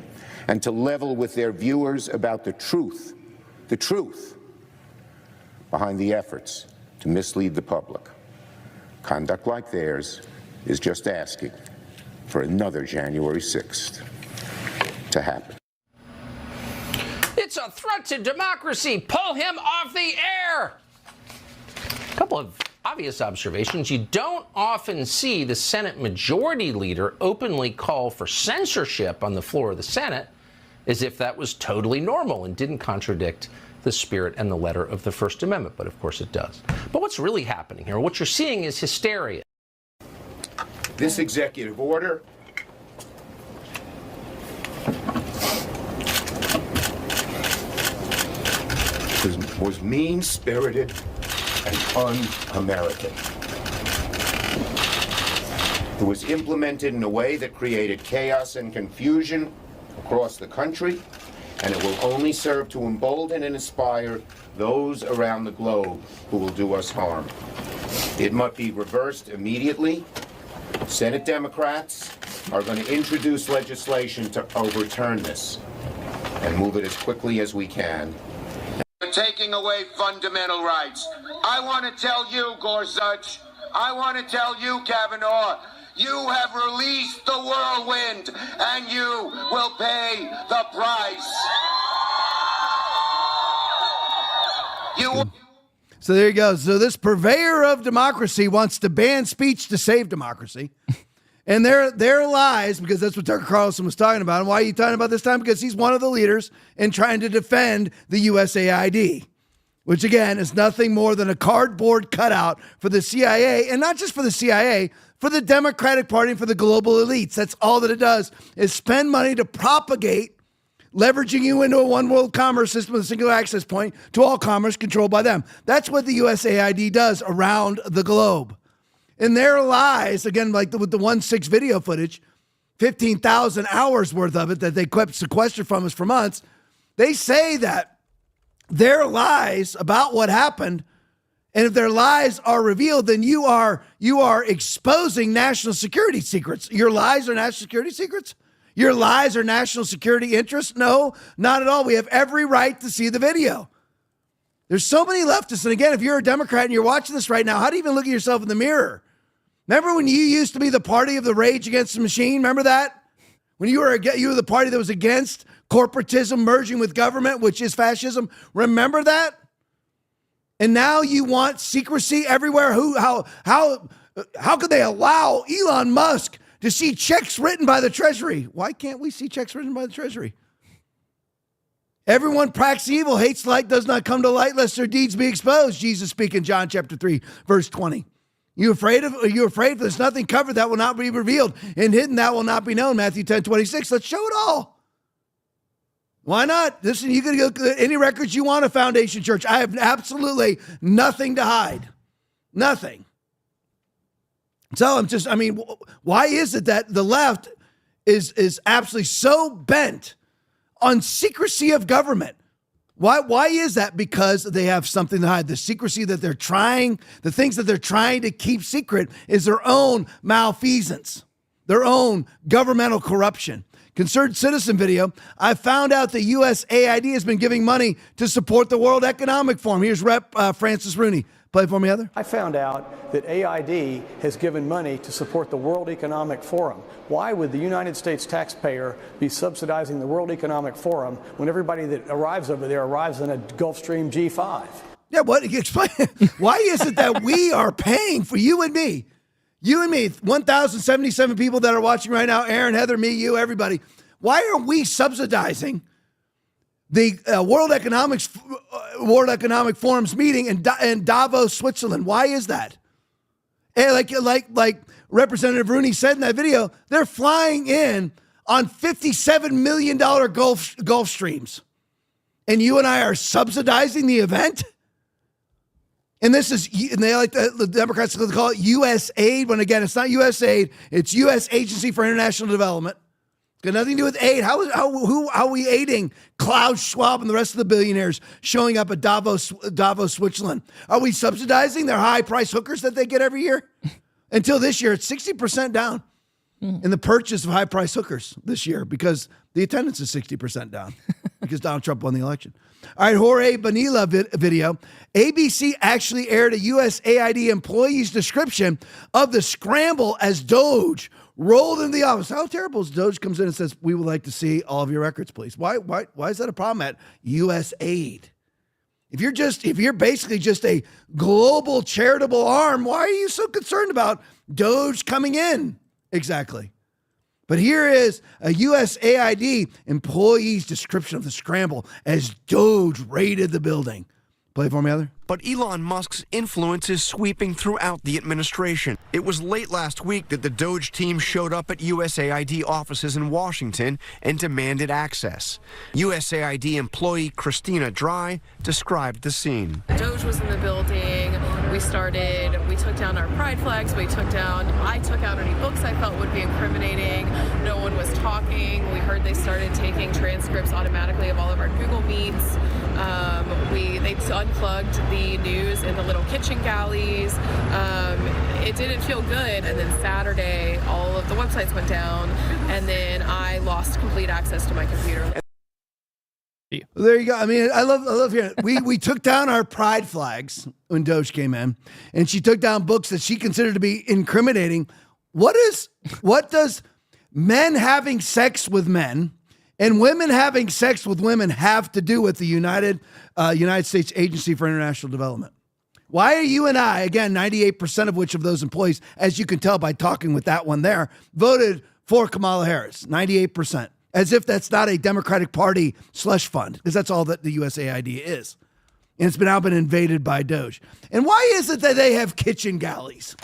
and to level with their viewers about the truth behind the efforts to mislead the public. Conduct like theirs is just asking for another January 6th to happen. It's a threat to democracy. Pull him off the air. A couple of obvious observations. You don't often see the Senate Majority Leader openly call for censorship on the floor of the Senate, as if that was totally normal and didn't contradict the spirit and the letter of the First Amendment. But of course it does. But what's really happening here? What you're seeing is hysteria. This executive order was mean-spirited and un-American. It was implemented in a way that created chaos and confusion across the country, and it will only serve to embolden and inspire those around the globe who will do us harm. It must be reversed immediately. Senate Democrats are going to introduce legislation to overturn this and move it as quickly as we can. You're taking away fundamental rights. I want to tell you, Gorsuch, I want to tell you, Kavanaugh, you have released the whirlwind, and you will pay the price. So there you go. So this purveyor of democracy wants to ban speech to save democracy. And their lies, because that's what Tucker Carlson was talking about. And why are you talking about this time? Because he's one of the leaders in trying to defend the USAID, which, again, is nothing more than a cardboard cutout for the CIA. And not just for the CIA, for the Democratic Party and for the global elites. That's all that it does, is spend money to propagate, leveraging you into a one world commerce system with a single access point to all commerce controlled by them. That's what the USAID does around the globe. And their lies, again, like with the 1/6 video footage, 15,000 hours worth of it that they sequestered from us for months, they say that their lies about what happened, and if their lies are revealed, then you are exposing national security secrets. Your lies are national security secrets? Your lies are national security interests? No, not at all. We have every right to see the video. There's so many leftists. And again, if you're a Democrat and you're watching this right now, how do you even look at yourself in the mirror? Remember when you used to be the party of the rage against the machine? Remember that? When you were the party that was against corporatism merging with government, which is fascism. Remember that? And now you want secrecy everywhere. How could they allow Elon Musk to see checks written by the Treasury? Why can't we see checks written by the Treasury? Everyone practices evil, hates light, does not come to light, lest their deeds be exposed. Jesus speaking, John chapter 3, verse 20. Are you afraid there's nothing covered that will not be revealed, and hidden that will not be known? Matthew 10:26. Let's show it all. Why not? Listen, you can go any records you want of Foundation Church. I have absolutely nothing to hide. Nothing. So why is it that the left is absolutely so bent on secrecy of government? Why is that? Because they have something to hide. The secrecy that they're trying, the things that they're trying to keep secret is their own malfeasance, their own governmental corruption. Concerned Citizen video, I found out the USAID has been giving money to support the World Economic Forum. Here's Rep. Francis Rooney. Play it for me, Heather. I found out that AID has given money to support the World Economic Forum. Why would the United States taxpayer be subsidizing the World Economic Forum when everybody that arrives over there arrives in a Gulfstream G5? Yeah, what? Explain. Why is it that we are paying for you and me? You and me, 1,077 people that are watching right now, Aaron, Heather, me, you, everybody. Why are we subsidizing the World Economic Forum's meeting in Davos, Switzerland? Why is that? And like Representative Rooney said in that video, they're flying in on $57 million Gulf streams. And you and I are subsidizing the event? And this is, and they like the Democrats call it U.S. aid, when again, it's not U.S. aid, it's U.S. Agency for International Development. It's got nothing to do with aid. How are we aiding Klaus Schwab and the rest of the billionaires showing up at Davos, Switzerland? Are we subsidizing their high-price hookers that they get every year? Until this year, it's 60% down in the purchase of high-price hookers this year because the attendance is 60% down because Donald Trump won the election. All right, Jorge Bonilla video. ABC actually aired a USAID employee's description of the scramble as Doge rolled into the office. How terrible is Doge comes in and says, "We would like to see all of your records, please." Why is that a problem at USAID? If you're basically just a global charitable arm, why are you so concerned about Doge coming in? Exactly. But here is a USAID employee's description of the scramble as Doge raided the building. Play it for me, Heather. But Elon Musk's influence is sweeping throughout the administration. It was late last week that the Doge team showed up at USAID offices in Washington and demanded access. USAID employee Christina Dry described the scene. Doge was in the building. We took down our pride flags. I took out any books I felt would be incriminating. No one was talking. We heard they started taking transcripts automatically of all of our Google Meets. They unplugged the news in the little kitchen galleys. It didn't feel good. And then Saturday, all of the websites went down, and then I lost complete access to my computer. There you go. I mean, I love hearing it. We took down our pride flags when Doge came in, and she took down books that she considered to be incriminating. What does men having sex with men and women having sex with women have to do with the United States Agency for International Development? Why are you and I, again, 98% of which of those employees, as you can tell by talking with that one there, voted for Kamala Harris, 98%. As if that's not a Democratic Party slush fund, because that's all that the USAID is. And it's now been invaded by Doge. And why is it that they have kitchen galleys?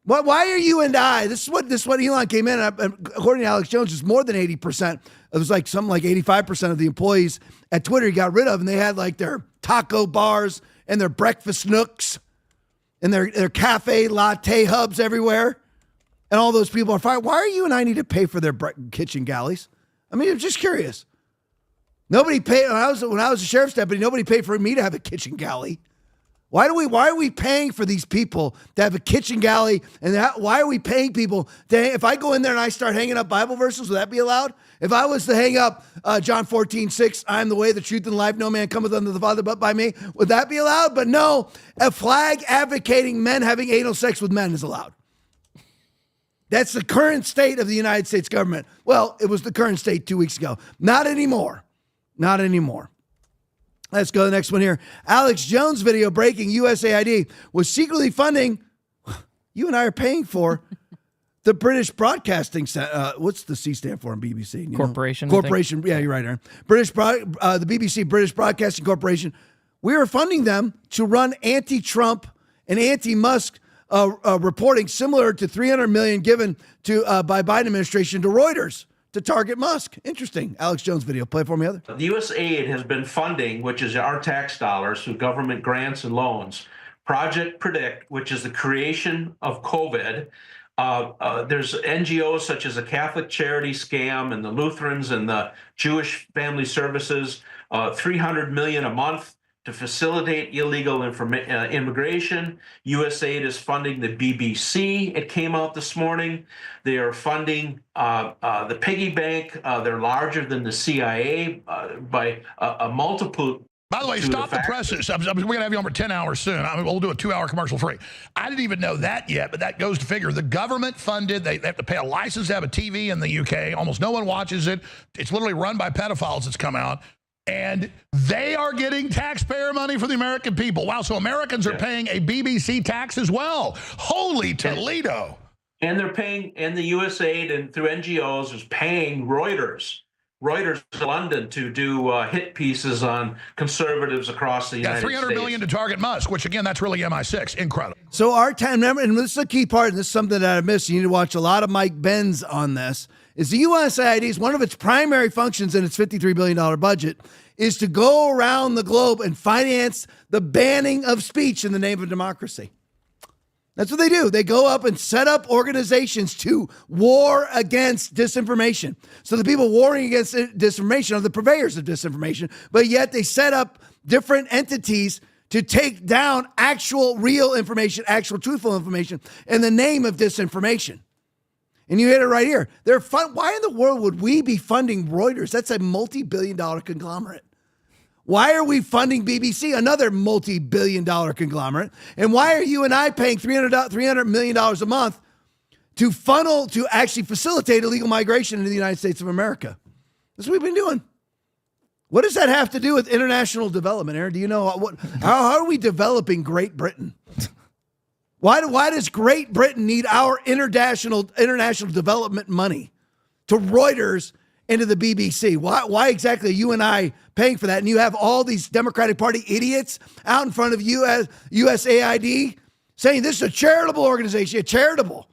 Why are you and I? This is what Elon came in. According to Alex Jones, it's more than 80%. It was like something like 85% of the employees at Twitter he got rid of, and they had like their taco bars and their breakfast nooks and their cafe latte hubs everywhere. And all those people are fine. Why are you and I need to pay for their kitchen galleys? I mean, I'm just curious. Nobody paid when I was a sheriff's deputy. Nobody paid for me to have a kitchen galley. Why are we paying for these people to have a kitchen galley? And why are we paying people to? If I go in there and I start hanging up Bible verses, would that be allowed? If I was to hang up John 14:6, I am the way, the truth, and life. No man cometh unto the Father but by me. Would that be allowed? But no, a flag advocating men having anal sex with men is allowed. That's the current state of the United States government. Well, it was the current state 2 weeks ago. Not anymore. Not anymore. Let's go to the next one here. Alex Jones video breaking USAID was secretly funding, you and I are paying for, the British Broadcasting Center. What's the C stand for in BBC? Corporation. Corporation. Yeah, you're right, Aaron. The BBC, British Broadcasting Corporation. We are funding them to run anti-Trump and anti-Musk reporting similar to $300 million given to by Biden administration to Reuters to target Musk. Interesting. Alex Jones video. Play for me, Heather. The U.S. aid has been funding, which is our tax dollars through government grants and loans, Project Predict, which is the creation of COVID. There's NGOs such as the Catholic Charity Scam and the Lutherans and the Jewish Family Services, $300 million a month to facilitate illegal immigration. USAID is funding the BBC. It came out this morning. They are funding the piggy bank. They're larger than the CIA by a multiple. By the way, stop the presses. We're going to have you on for 10 hours soon. We'll do a 2-hour commercial free. I didn't even know that yet, but that goes to figure. The government funded, they have to pay a license to have a TV in the UK. Almost no one watches it. It's literally run by pedophiles. It's come out. And they are getting taxpayer money for the American people. Wow, so Americans are paying a BBC tax as well. Holy Toledo. And they're paying, and the USAID and through NGOs is paying Reuters London to do hit pieces on conservatives across the United States. $300 million to target Musk, which again, that's really MI6. Incredible. So our time, remember, and this is a key part, and this is something that I missed. You need to watch a lot of Mike Benz on this. Is the USAID's one of its primary functions in its $53 billion budget is to go around the globe and finance the banning of speech in the name of democracy. That's what they do. They go up and set up organizations to war against disinformation. So the people warring against disinformation are the purveyors of disinformation, but yet they set up different entities to take down actual real information, actual truthful information in the name of disinformation. And you hit it right here. Why in the world would we be funding Reuters? That's a multi-billion-dollar conglomerate. Why are we funding BBC, another multi-billion-dollar conglomerate? And why are you and I paying $300 million a month to actually facilitate illegal migration into the United States of America? That's what we've been doing. What does that have to do with international development, Aaron? Do you know how are we developing Great Britain? Why does Great Britain need our international development money to Reuters and to the BBC? Why exactly are you and I paying for that? And you have all these Democratic Party idiots out in front of USAID saying this is a charitable organization, charitable.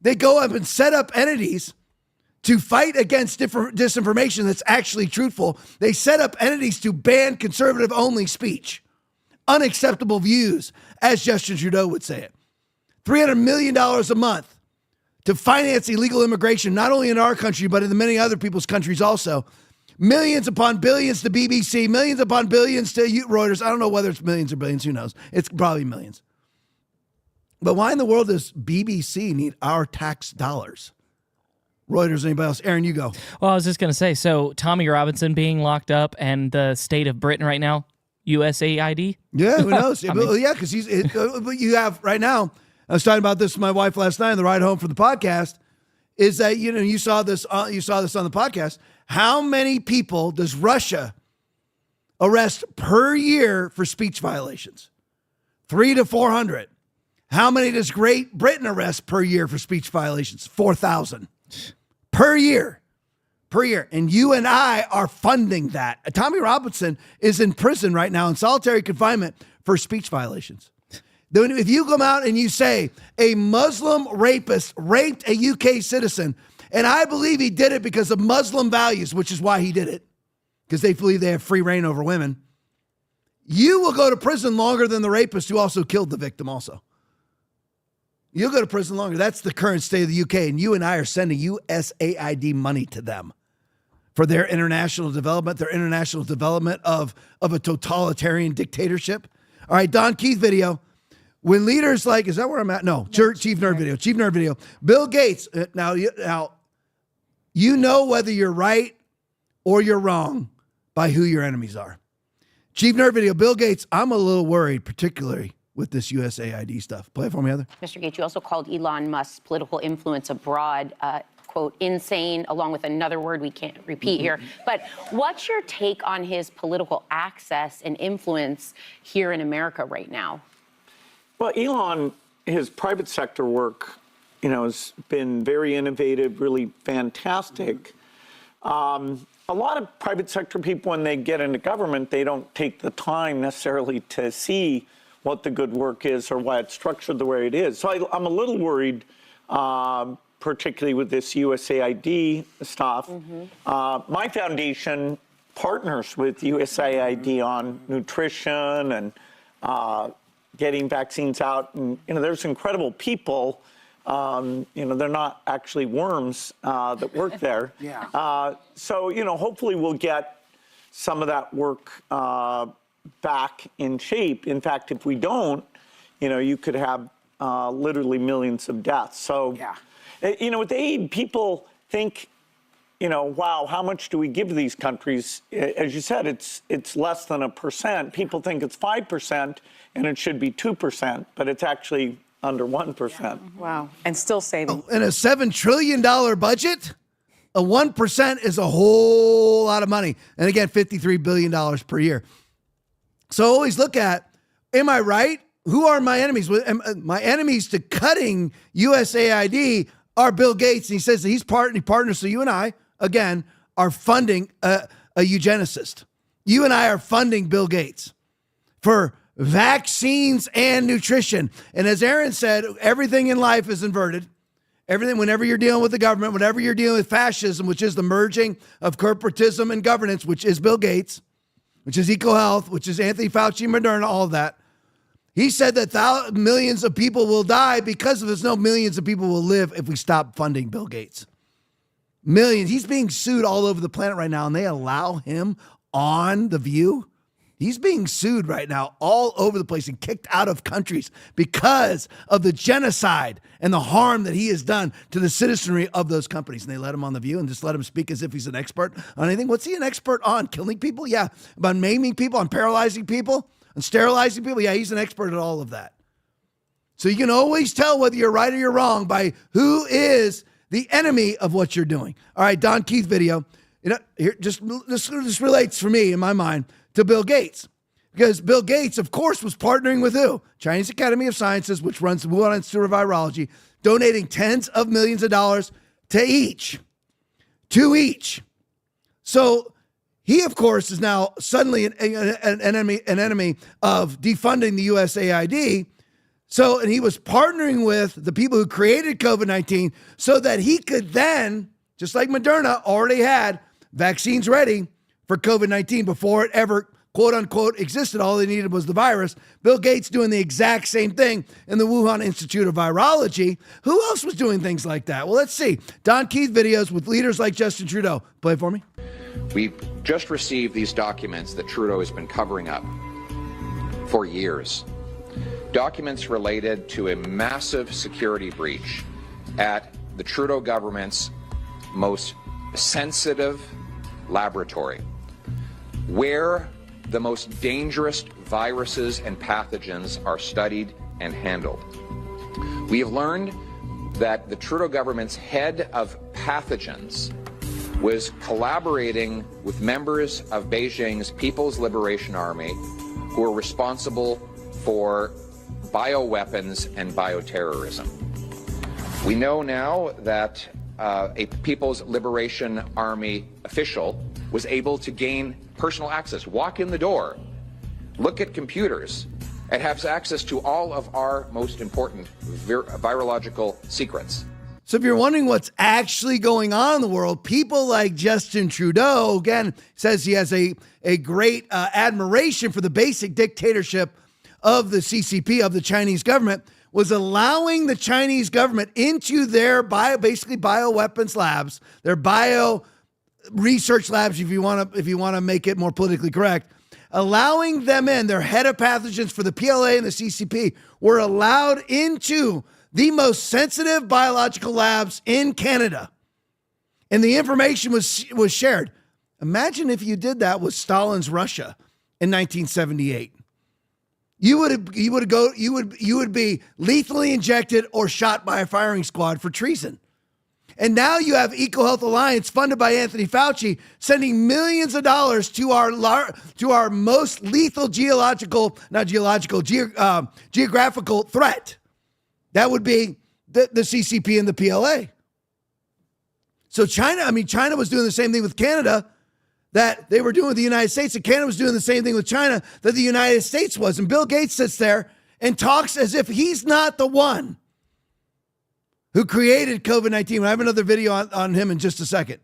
They go up and set up entities to fight against disinformation that's actually truthful. They set up entities to ban conservative-only speech, unacceptable views, as Justin Trudeau would say it. $300 million a month to finance illegal immigration, not only in our country, but in many other people's countries also. Millions upon billions to BBC, millions upon billions to Reuters. I don't know whether it's millions or billions. Who knows? It's probably millions. But why in the world does BBC need our tax dollars? Reuters, anybody else? Aaron, you go. Well, I was just going to say, so Tommy Robinson being locked up and the state of Britain right now, USAID? Yeah, who knows? Yeah, because you have right now, I was talking about this with my wife last night on the ride home from the podcast, is that, you saw this on the podcast. How many people does Russia arrest per year for speech violations? 300 to 400. How many does Great Britain arrest per year for speech violations? 4,000 per year. And you and I are funding that. Tommy Robinson is in prison right now in solitary confinement for speech violations. Then if you come out and you say a Muslim rapist raped a UK citizen, and I believe he did it because of Muslim values, which is why he did it, because they believe they have free reign over women, you will go to prison longer than the rapist who also killed the victim also. You'll go to prison longer. That's the current state of the UK, and you and I are sending USAID money to them for their international development, of a totalitarian dictatorship. All right, Don Keith video. When leaders like, is that where I'm at? No, Chief Nerd video. Bill Gates. Now, you know whether you're right or you're wrong by who your enemies are. Chief Nerd video. Bill Gates, I'm a little worried, particularly with this USAID stuff. Play it for me, Heather. Mr. Gates, you also called Elon Musk's political influence abroad, quote, insane, along with another word we can't repeat here. But what's your take on his political access and influence here in America right now? Well, Elon, his private sector work, has been very innovative, really fantastic. A lot of private sector people, when they get into government, they don't take the time necessarily to see what the good work is or why it's structured the way it is. So I'm a little worried, particularly with this USAID stuff. My foundation partners with USAID on nutrition and getting vaccines out. And, there's incredible people. They're not actually worms that work there. So, hopefully we'll get some of that work back in shape. In fact, if we don't, you could have literally millions of deaths. So, with aid, people think, wow, how much do we give these countries? As you said, it's less than 1%. People think it's 5% and it should be 2%, but it's actually under 1%. Wow. And still saving. In a $7 trillion budget, a 1% is a whole lot of money. And again, $53 billion per year. So always look at, am I right? Who are my enemies? My enemies to cutting USAID are Bill Gates. And he says that he partners. So you and I, again, are funding a eugenicist. You and I are funding Bill Gates for vaccines and nutrition. And as Aaron said, everything in life is inverted. Everything, whenever you're dealing with the government, whenever you're dealing with fascism, which is the merging of corporatism and governance, which is Bill Gates, which is EcoHealth, which is Anthony Fauci, Moderna, all of that. He said that millions of people will die because of this. No, millions of people will live if we stop funding Bill Gates. Millions. He's being sued all over the planet right now, and they allow him on The View. He's being sued right now all over the place and kicked out of countries because of the genocide and the harm that he has done to the citizenry of those companies. And they let him on The View and just let him speak as if he's an expert on anything. What's he an expert on? Killing people? Yeah. About maiming people, on paralyzing people, on sterilizing people? Yeah, he's an expert at all of that. So you can always tell whether you're right or you're wrong by who is the enemy of what you're doing. All right, Don Keith video. Here, this relates for me in my mind to Bill Gates. Because Bill Gates, of course, was partnering with who? Chinese Academy of Sciences, which runs the Wuhan Institute of Virology, donating tens of millions of dollars to each. So he, of course, is now suddenly an enemy of defunding the USAID. So, and he was partnering with the people who created COVID-19 so that he could then, just like Moderna already had vaccines ready for COVID-19 before it ever, quote unquote, existed. All they needed was the virus. Bill Gates doing the exact same thing in the Wuhan Institute of Virology. Who else was doing things like that? Well, let's see. Don Keith videos with leaders like Justin Trudeau. Play it for me. We've just received these documents that Trudeau has been covering up for years. Documents related to a massive security breach at the Trudeau government's most sensitive laboratory, where the most dangerous viruses and pathogens are studied and handled. We have learned that the Trudeau government's head of pathogens was collaborating with members of Beijing's People's Liberation Army who are responsible for bioweapons and bioterrorism. We know now that a People's Liberation Army official was able to gain personal access, walk in the door, look at computers, and have access to all of our most important virological secrets. So if you're wondering what's actually going on in the world, people like Justin Trudeau, again, says he has a great admiration for the basic dictatorship of the CCP, of the Chinese government, was allowing the Chinese government into their bioweapons labs, their bio research labs, if you want to make it more politically correct, allowing them in. Their head of pathogens for the PLA and the CCP were allowed into the most sensitive biological labs in Canada. And the information was shared. Imagine if you did that with Stalin's Russia in 1978. You would be lethally injected or shot by a firing squad for treason. And now you have EcoHealth Alliance, funded by Anthony Fauci, sending millions of dollars to our most lethal geographical threat. That would be the CCP and the PLA. So China was doing the same thing with Canada that they were doing with the United States, and Canada was doing the same thing with China that the United States was. And Bill Gates sits there and talks as if he's not the one who created COVID-19. I have another video on him in just a second.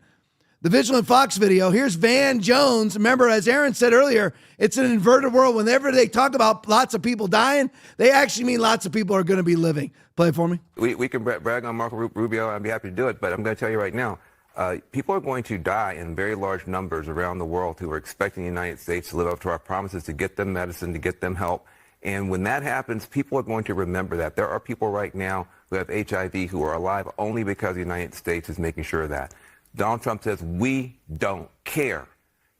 The Vigilant Fox video. Here's Van Jones. Remember, as Aaron said earlier, it's an inverted world. Whenever they talk about lots of people dying, they actually mean lots of people are going to be living. Play it for me. We can brag on Marco Rubio. I'd be happy to do it, but I'm going to tell you right now, people are going to die in very large numbers around the world who are expecting the United States to live up to our promises to get them medicine, to get them help. And when that happens, people are going to remember that. There are people right now who have HIV who are alive only because the United States is making sure of that. Donald Trump says, we don't care.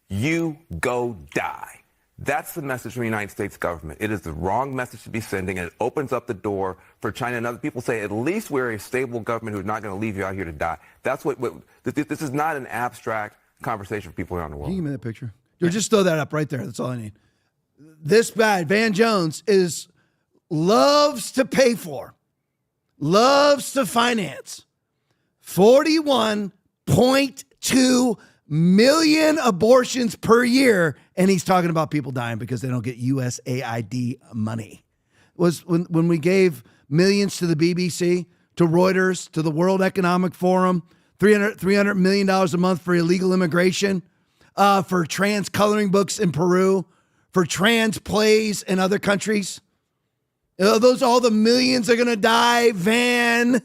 You go die. That's the message from the United States government. It is the wrong message to be sending, and it opens up the door for China and other people say, at least we're a stable government who's not going to leave you out here to die. That's this is not an abstract conversation for people around the world. Can you give me that picture? Just throw that up right there. That's all I need. This guy, Van Jones, loves to pay for, loves to finance 41.2 million abortions per year, and he's talking about people dying because they don't get USAID money. It was when we gave millions to the BBC, to Reuters, to the World Economic Forum, $300 million a month for illegal immigration, for trans coloring books in Peru, for trans plays in other countries. Those all the millions are going to die, Van,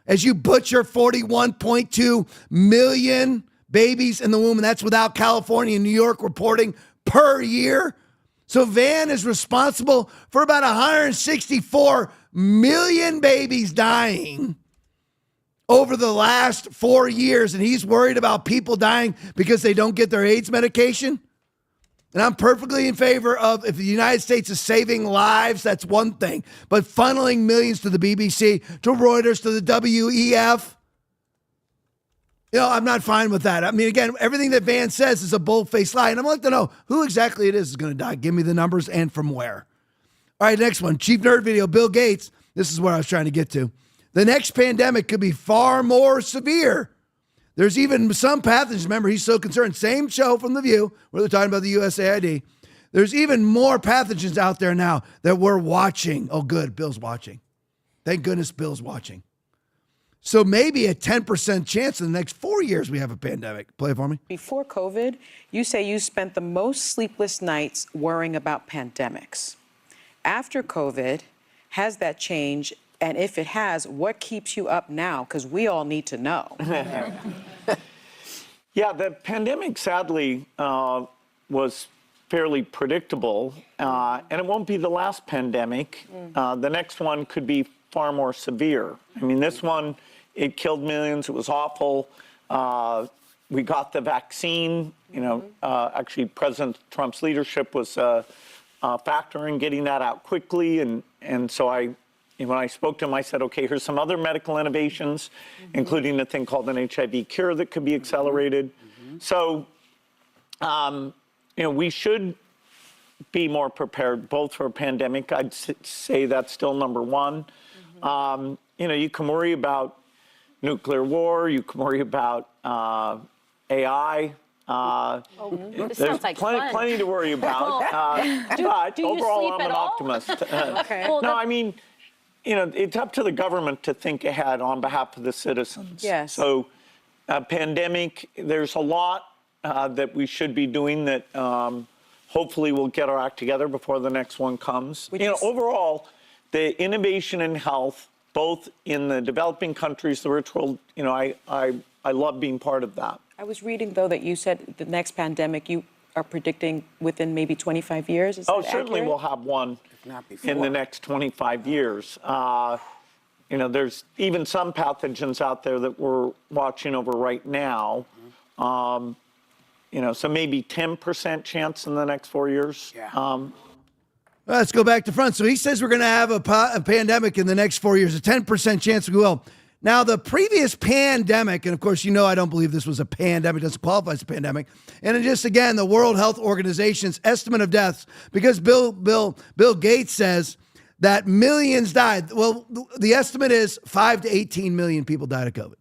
as you butcher 41.2 million babies in the womb, and that's without California and New York reporting per year. So Van is responsible for about 164 million babies dying over the last 4 years, and he's worried about people dying because they don't get their AIDS medication. And I'm perfectly in favor of, if the United States is saving lives, that's one thing. But funneling millions to the BBC, to Reuters, to the WEF, I'm not fine with that. I mean, again, everything that Van says is a bold-faced lie. And I'd like to know who exactly it is going to die. Give me the numbers and from where. All right, next one. Chief Nerd Video, Bill Gates. This is where I was trying to get to. The next pandemic could be far more severe. There's even some pathogens. Remember, he's so concerned. Same show from The View, where they're talking about the USAID. There's even more pathogens out there now that we're watching. Oh, good. Bill's watching. Thank goodness Bill's watching. So maybe a 10% chance in the next 4 years we have a pandemic. Play it for me. Before COVID, you say you spent the most sleepless nights worrying about pandemics. After COVID, has that changed? And if it has, what keeps you up now? Because we all need to know. Yeah, the pandemic, sadly, was fairly predictable. And it won't be the last pandemic. The next one could be far more severe. I mean, this one, it killed millions. It was awful. We got the vaccine. Actually, President Trump's leadership was a factor in getting that out quickly. And so when I spoke to him, I said, okay, here's some other medical innovations, including a thing called an HIV cure that could be accelerated. So, we should be more prepared, both for a pandemic. I'd say that's still number one. You can worry about nuclear war. You can worry about AI. This there's sounds like plenty to worry about. But do you overall, sleep I'm at an all? optimist. Okay. No, I mean, it's up to the government to think ahead on behalf of the citizens. Yes. So, pandemic, there's a lot that we should be doing that hopefully we'll get our act together before the next one comes. Overall, the innovation in health, both in the developing countries, the rich world, I love being part of that. I was reading, though, that you said the next pandemic you are predicting within maybe 25 years. Is that Certainly accurate? we'll have one in the next 25 years. There's even some pathogens out there that we're watching over right now. So maybe 10% chance in the next 4 years. Let's go back to front. So he says we're going to have a pandemic in the next 4 years, a 10% chance we will. Now, the previous pandemic, and of course, I don't believe this was a pandemic, doesn't qualify as a pandemic. And it just, again, the World Health Organization's estimate of deaths, because Bill Gates says that millions died. Well, the estimate is 5 to 18 million people died of COVID.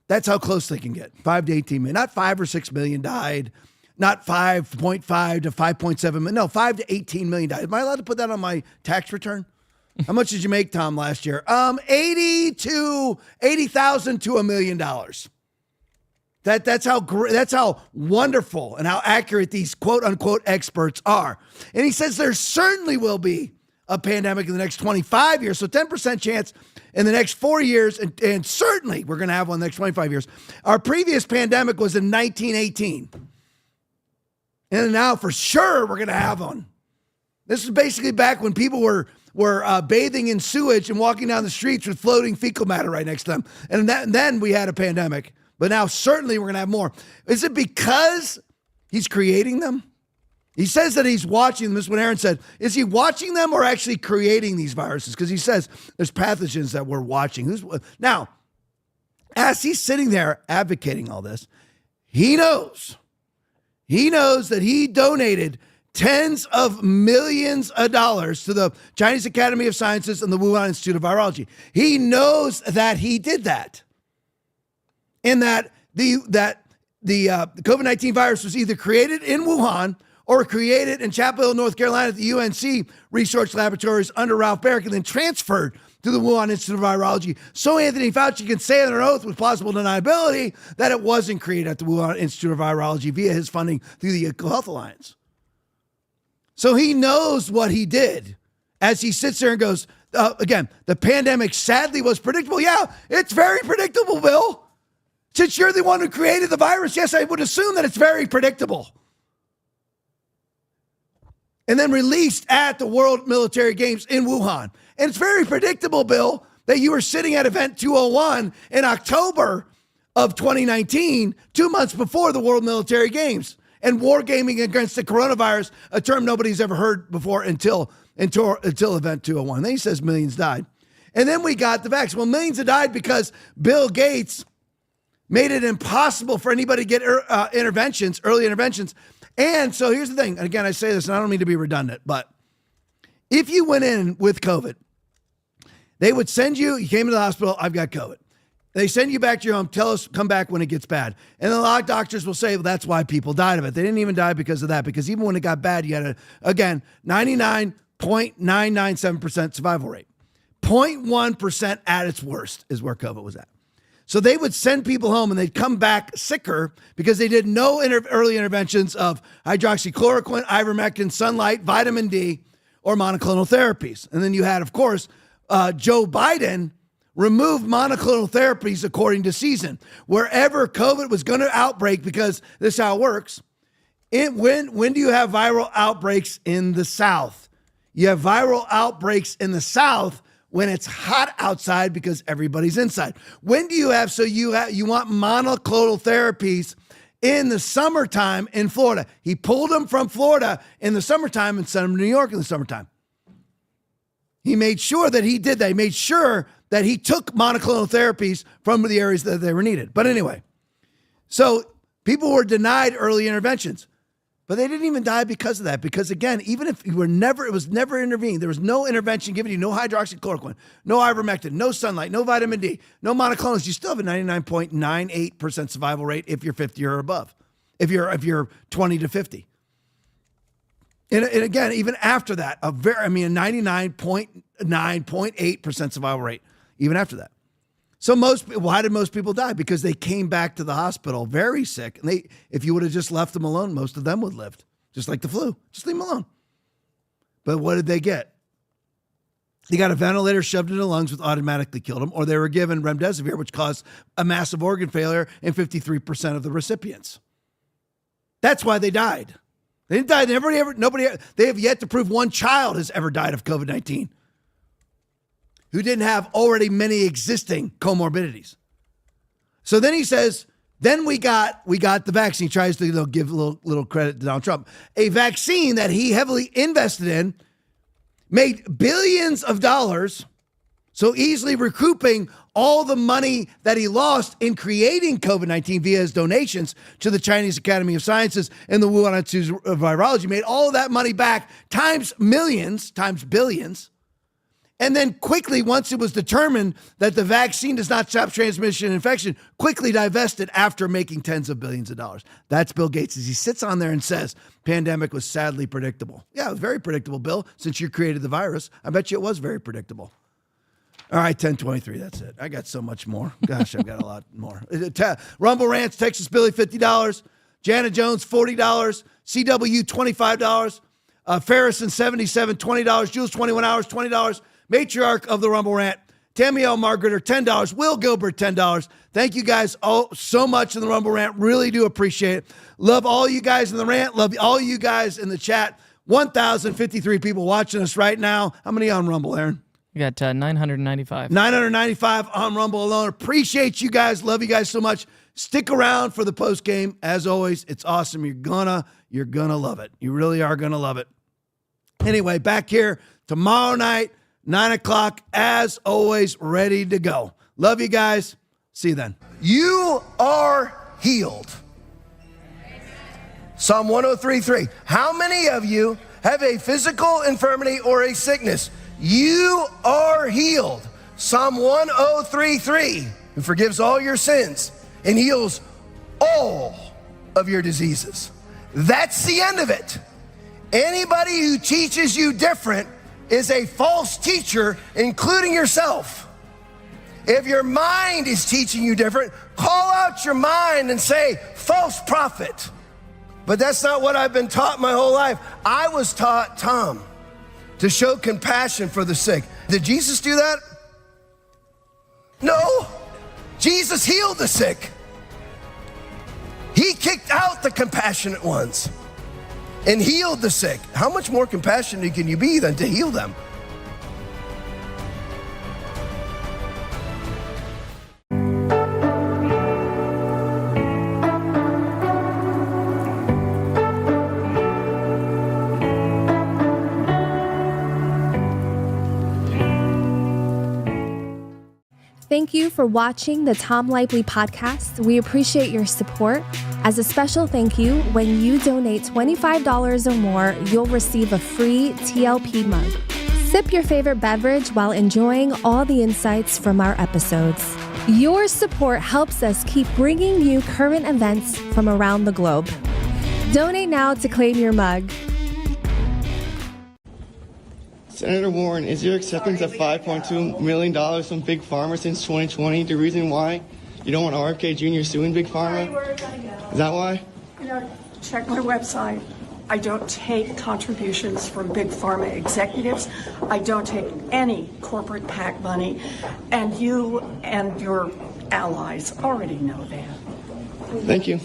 That's how close they can get, 5 to 18 million. Not 5 or 6 million died, not 5.5 to 5.7 million. No, 5 to 18 million died. Am I allowed to put that on my tax return? How much did you make, Tom, last year? $80,000 to $1 million. That's how wonderful and how accurate these quote unquote experts are. And he says there certainly will be a pandemic in the next 25 years. So 10% chance in the next 4 years, and certainly we're going to have one in the next 25 years. Our previous pandemic was in 1918. And now for sure we're going to have one. This is basically back when people were bathing in sewage and walking down the streets with floating fecal matter right next to them. And then we had a pandemic. But now certainly we're going to have more. Is it because he's creating them? He says that he's watching them. This is what Aaron said. Is he watching them or actually creating these viruses? Because he says there's pathogens that we're watching. Now, as he's sitting there advocating all this, he knows that he donated tens of millions of dollars to the Chinese Academy of Sciences and the Wuhan Institute of Virology. He knows that he did that. And that the COVID-19 virus was either created in Wuhan or created in Chapel Hill, North Carolina at the UNC Research Laboratories under Ralph Baric and then transferred to the Wuhan Institute of Virology, so Anthony Fauci can say under oath with plausible deniability that it wasn't created at the Wuhan Institute of Virology via his funding through the Health Alliance. So he knows what he did as he sits there and goes, again, the pandemic sadly was predictable. Yeah, it's very predictable, Bill. Since you're the one who created the virus, yes, I would assume that it's very predictable. And then released at the World Military Games in Wuhan. And it's very predictable, Bill, that you were sitting at Event 201 in October of 2019, 2 months before the World Military Games, and wargaming against the coronavirus, a term nobody's ever heard before until Event 201. Then he says millions died. And then we got the vaccine. Well, millions have died because Bill Gates made it impossible for anybody to get early interventions. And so here's the thing. And again, I say this, and I don't mean to be redundant, but if you went in with COVID, they would send you came to the hospital, I've got COVID. They send you back to your home, tell us, come back when it gets bad. And a lot of doctors will say, well, that's why people died of it. They didn't even die because of that, because even when it got bad, you had, 99.997% survival rate. 0.1% at its worst is where COVID was at. So they would send people home and they'd come back sicker because they did no early interventions of hydroxychloroquine, ivermectin, sunlight, vitamin D, or monoclonal therapies. And then you had, of course, Joe Biden removed monoclonal therapies according to season. Wherever COVID was going to outbreak, because this is how it works, when do you have viral outbreaks in the South? You have viral outbreaks in the South when it's hot outside because everybody's inside. When do you have, you want monoclonal therapies in the summertime in Florida. He pulled them from Florida in the summertime and sent them to New York in the summertime. He made sure that he did that. He made sure that he took monoclonal therapies from the areas that they were needed. But anyway, so people were denied early interventions. But they didn't even die because of that. Because again, even if it was never intervened, there was no intervention given to you, no hydroxychloroquine, no ivermectin, no sunlight, no vitamin D, no monoclonals, you still have a 99.98% survival rate if you're 50 or above, if you're 20 to 50. And again, even after that, a 99.9.8% survival rate, even after that. So why did most people die? Because they came back to the hospital very sick. And if you would have just left them alone, most of them would have lived. Just like the flu. Just leave them alone. But what did they get? They got a ventilator shoved in the lungs, which automatically killed them, or they were given remdesivir, which caused a massive organ failure in 53% of the recipients. That's why they died. They didn't die. They have yet to prove one child has ever died of COVID-19 who didn't have already many existing comorbidities. So then he says, then we got the vaccine. He tries to give a little credit to Donald Trump. A vaccine that he heavily invested in, made billions of dollars, so easily recouping all the money that he lost in creating COVID-19 via his donations to the Chinese Academy of Sciences and the Wuhan Institute of Virology, made all of that money back times millions, times billions. And then quickly, once it was determined that the vaccine does not stop transmission and infection, quickly divested after making tens of billions of dollars. That's Bill Gates as he sits on there and says, pandemic was sadly predictable. Yeah, it was very predictable, Bill, since you created the virus. I bet you it was very predictable. All right, 1023, that's it. I got so much more. Gosh, I've got a lot more. Rumble Rants, Texas Billy, $50. Janet Jones, $40. CW, $25. Farrison, $77, $20. Jules, 21 hours, $20. Matriarch of the Rumble Rant, Tammy L. Margaret, $10. Will Gilbert, $10. Thank you guys all so much in the Rumble Rant. Really do appreciate it. Love all you guys in the rant. Love all you guys in the chat. 1,053 people watching us right now. How many on Rumble, Aaron? We got 995. 995 on Rumble alone. Appreciate you guys. Love you guys so much. Stick around for the post game. As always, it's awesome. You're gonna love it. You really are gonna love it. Anyway, back here tomorrow night, 9 o'clock, as always, ready to go. Love you guys. See you then. You are healed. Psalm 103:3. How many of you have a physical infirmity or a sickness? You are healed. Psalm 103:3. Who forgives all your sins and heals all of your diseases. That's the end of it. Anybody who teaches you different is a false teacher, including yourself. If your mind is teaching you different, call out your mind and say, false prophet. But that's not what I've been taught my whole life. I was taught, Tom, to show compassion for the sick. Did Jesus do that? No. Jesus healed the sick. He kicked out the compassionate ones and healed the sick. How much more compassionate can you be than to heal them? Thank you for watching the Tom Laipply podcast. We appreciate your support. As a special thank you, when you donate $25 or more, you'll receive a free TLP mug. Sip your favorite beverage while enjoying all the insights from our episodes. Your support helps us keep bringing you current events from around the globe. Donate now to claim your mug. Senator Warren, is your acceptance of $5.2 million from Big Pharma since 2020 the reason why you don't want RFK Jr. suing Big Pharma? Is that why? Check my website. I don't take contributions from Big Pharma executives. I don't take any corporate PAC money. And you and your allies already know that. Thank you.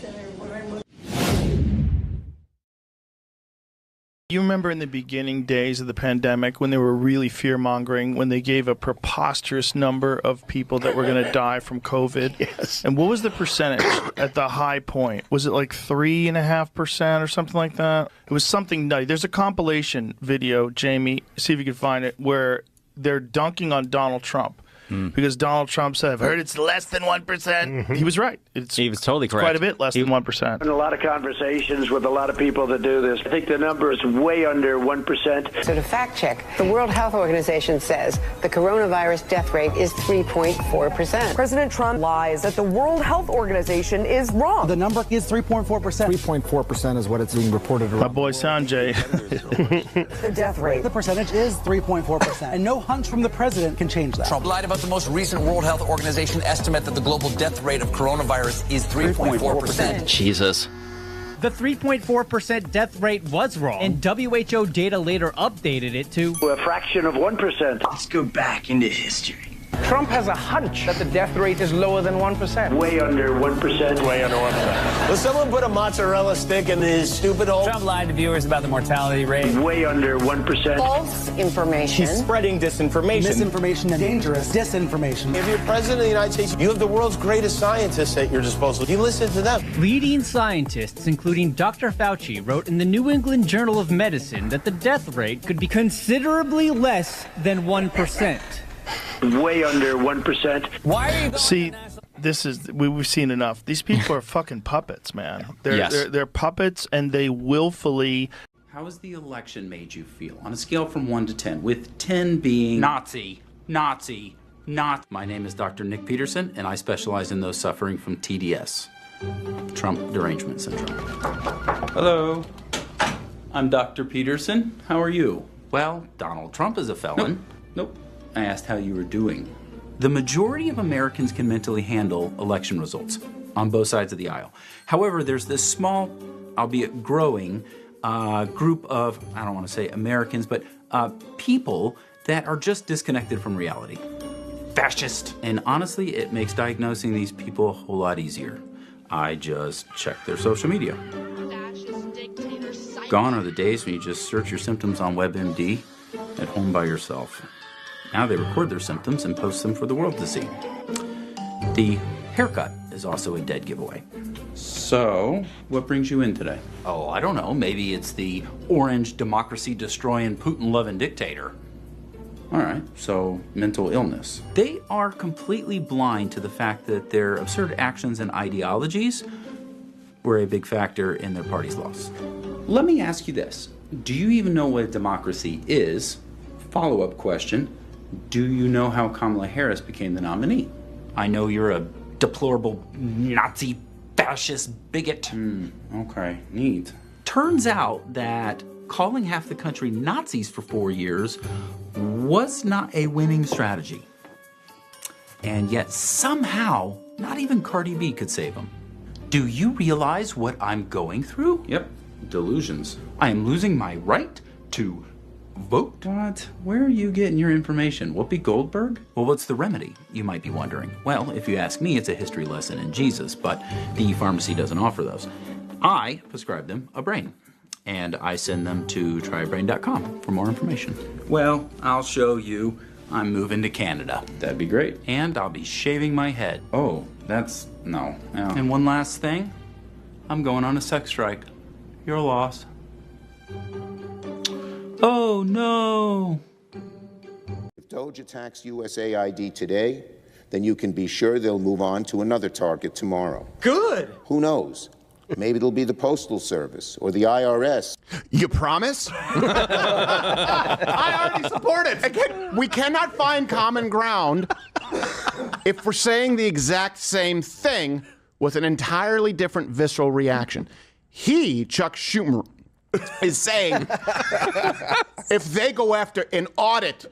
You remember in the beginning days of the pandemic when they were really fear-mongering, when they gave a preposterous number of people that were going to die from COVID? Yes. And what was the percentage at the high point? Was it like 3.5% or something like that? It was something nutty. There's a compilation video, Jamie, see if you can find it, where they're dunking on Donald Trump. Because Donald Trump said, I've heard it's less than 1%. He was right. He was totally correct. Quite a bit less than 1%. In a lot of conversations with a lot of people that do this, I think the number is way under 1%. So to fact check, the World Health Organization says the coronavirus death rate is 3.4%. President Trump lies that the World Health Organization is wrong. The number is 3.4%. 3.4% is what it's being reported around. My boy Sanjay. The death rate. The percentage is 3.4%. And no hunch from the president can change that. Trump lied about the most recent World Health Organization estimate that the global death rate of coronavirus is 3.4%. Jesus. The 3.4% death rate was wrong, and WHO data later updated it to a fraction of 1%. Let's go back into history. Trump has a hunch that the death rate is lower than 1%. Way under 1%. Way under 1%. Will someone put a mozzarella stick in his stupid hole? Trump lied to viewers about the mortality rate. Way under 1%. False information. He's spreading disinformation. Misinformation and dangerous disinformation. If you're president of the United States, you have the world's greatest scientists at your disposal. You listen to them. Leading scientists, including Dr. Fauci, wrote in the New England Journal of Medicine that the death rate could be considerably less than 1%. Way under 1%. Why are you See, this is we've seen enough. These people are fucking puppets, man. They're puppets, and they willfully. How has the election made you feel on a scale from 1 to 10, with 10 being Nazi? My name is Dr. Nick Peterson, and I specialize in those suffering from TDS, Trump Derangement Syndrome. Hello, I'm Dr. Peterson. How are you? Well, Donald Trump is a felon. Nope. I asked how you were doing. The majority of Americans can mentally handle election results on both sides of the aisle. However, there's this small, albeit growing, group of, I don't want to say Americans, but people that are just disconnected from reality. Fascist. And honestly, it makes diagnosing these people a whole lot easier. I just check their social media. Gone are the days when you just search your symptoms on WebMD at home by yourself. Now they record their symptoms and post them for the world to see. The haircut is also a dead giveaway. So, what brings you in today? Oh, I don't know. Maybe it's the orange democracy-destroying, Putin-loving dictator. All right, so mental illness. They are completely blind to the fact that their absurd actions and ideologies were a big factor in their party's loss. Let me ask you this. Do you even know what democracy is? Follow-up question. Do you know how Kamala Harris became the nominee? I know you're a deplorable Nazi fascist bigot. Okay, neat. Turns out that calling half the country Nazis for 4 years was not a winning strategy. And yet somehow, not even Cardi B could save him. Do you realize what I'm going through? Yep, delusions. I am losing my right to vote. What? Where are you getting your information? Whoopi Goldberg? Well, what's the remedy, you might be wondering? Well, if you ask me, it's a history lesson in Jesus, but the pharmacy doesn't offer those. I prescribe them a brain, and I send them to tryabrain.com for more information. Well, I'll show you. I'm moving to Canada. That'd be great. And I'll be shaving my head. Oh, no. And one last thing, I'm going on a sex strike. Your loss. Oh, no. If Doge attacks USAID today, then you can be sure they'll move on to another target tomorrow. Good. Who knows? Maybe it'll be the Postal Service or the IRS. You promise? I already support it. Again, we cannot find common ground if we're saying the exact same thing with an entirely different visceral reaction. Chuck Schumer, is saying if they go after and audit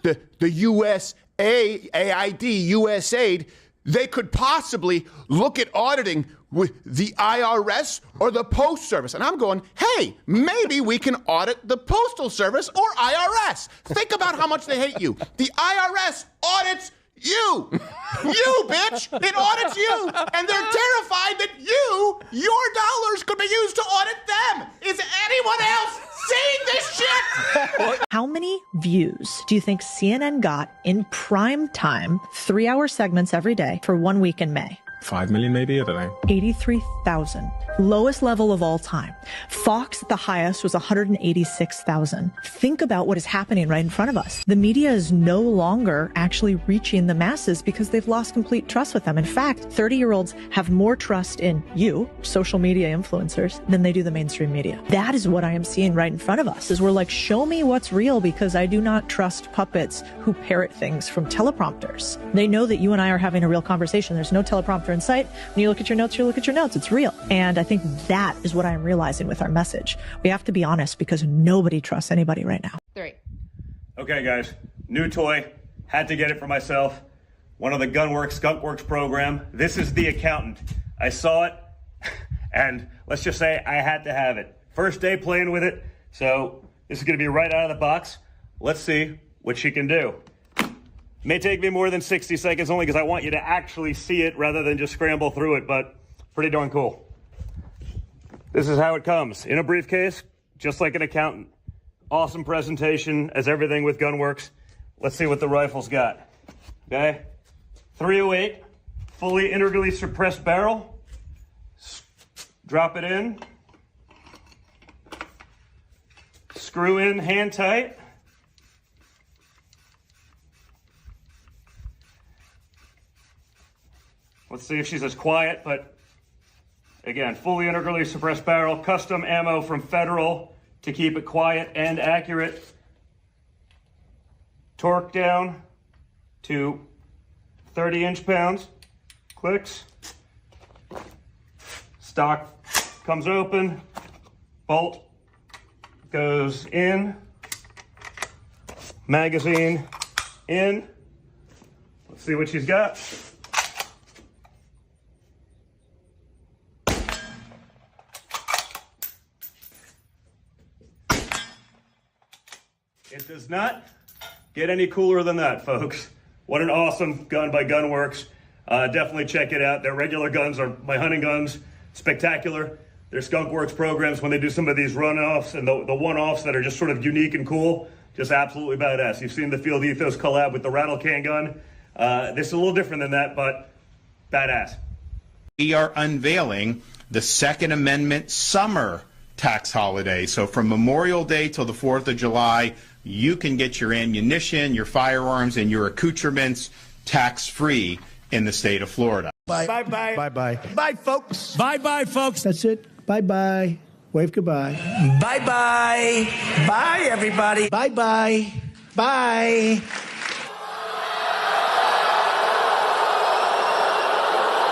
the USAID, USAID, they could possibly look at auditing with the IRS or the Post Service. And I'm going, hey, maybe we can audit the Postal Service or IRS. Think about how much they hate you. The IRS audits you. You, bitch. It audits you. And they're terrified that your dollars could be used to audit them. Is anyone else seeing this shit? How many views do you think CNN got in prime time, 3-hour segments every day for 1 week in May? 5 million maybe, I don't know. 83,000. Lowest level of all time. Fox, the highest, was 186,000. Think about what is happening right in front of us. The media is no longer actually reaching the masses because they've lost complete trust with them. In fact, 30-year-olds have more trust in you, social media influencers, than they do the mainstream media. That is what I am seeing right in front of us, is we're like, show me what's real, because I do not trust puppets who parrot things from teleprompters. They know that you and I are having a real conversation. There's no teleprompter in sight. When you look at your notes, It's real. And I think that is what I'm realizing with our message. We have to be honest, because nobody trusts anybody right now. 3. Okay, guys. New toy. Had to get it for myself. One of the Gunworks, Skunkworks program. This is the accountant. I saw it, and let's just say I had to have it. First day playing with it, so this is going to be right out of the box. Let's see what she can do. May take me more than 60 seconds only because I want you to actually see it rather than just scramble through it, but pretty darn cool. This is how it comes. In a briefcase, just like an accountant. Awesome presentation, as everything with Gunworks. Let's see what the rifle's got. Okay? 308, fully integrally suppressed barrel. Drop it in. Screw in hand tight. Let's see if she's as quiet, but again, fully integrally suppressed barrel, custom ammo from Federal to keep it quiet and accurate. Torque down to 30 inch-pounds. Clicks. Stock comes open. Bolt goes in. Magazine in. Let's see what she's got. It does not get any cooler than that, folks. What an awesome gun by Gunworks. Definitely check it out. Their regular guns are my hunting guns. Spectacular. Their Skunkworks programs, when they do some of these runoffs and the one-offs that are just sort of unique and cool, just absolutely badass. You've seen the Field Ethos collab with the rattle can gun. This is a little different than that, but badass. We are unveiling the Second Amendment summer tax holiday. So from Memorial Day till the 4th of July, you can get your ammunition, your firearms, and your accoutrements tax-free in the state of Florida. Bye. Bye-bye. Bye-bye. Bye, folks. Bye-bye, folks. That's it. Bye-bye. Wave goodbye. Bye-bye. Bye, everybody. Bye-bye. Bye.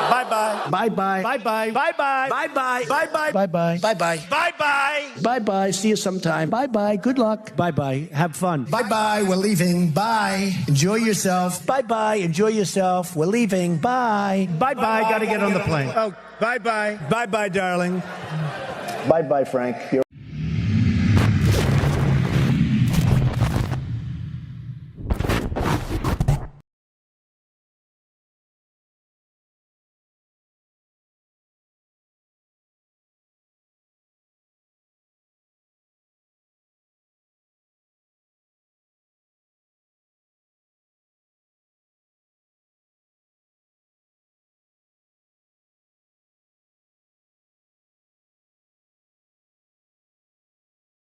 Bye-bye. Bye-bye. Bye-bye. Bye-bye. Bye-bye. Bye-bye. Bye-bye. Bye-bye. Bye-bye. Bye-bye. See you sometime. Bye-bye. Good luck. Bye-bye. Have fun. Bye-bye. We're leaving. Bye. Enjoy yourself. Bye-bye. Enjoy yourself. We're leaving. Bye. Bye-bye. Gotta get on the plane. Oh, bye-bye. Bye-bye, darling. Bye-bye, Frank.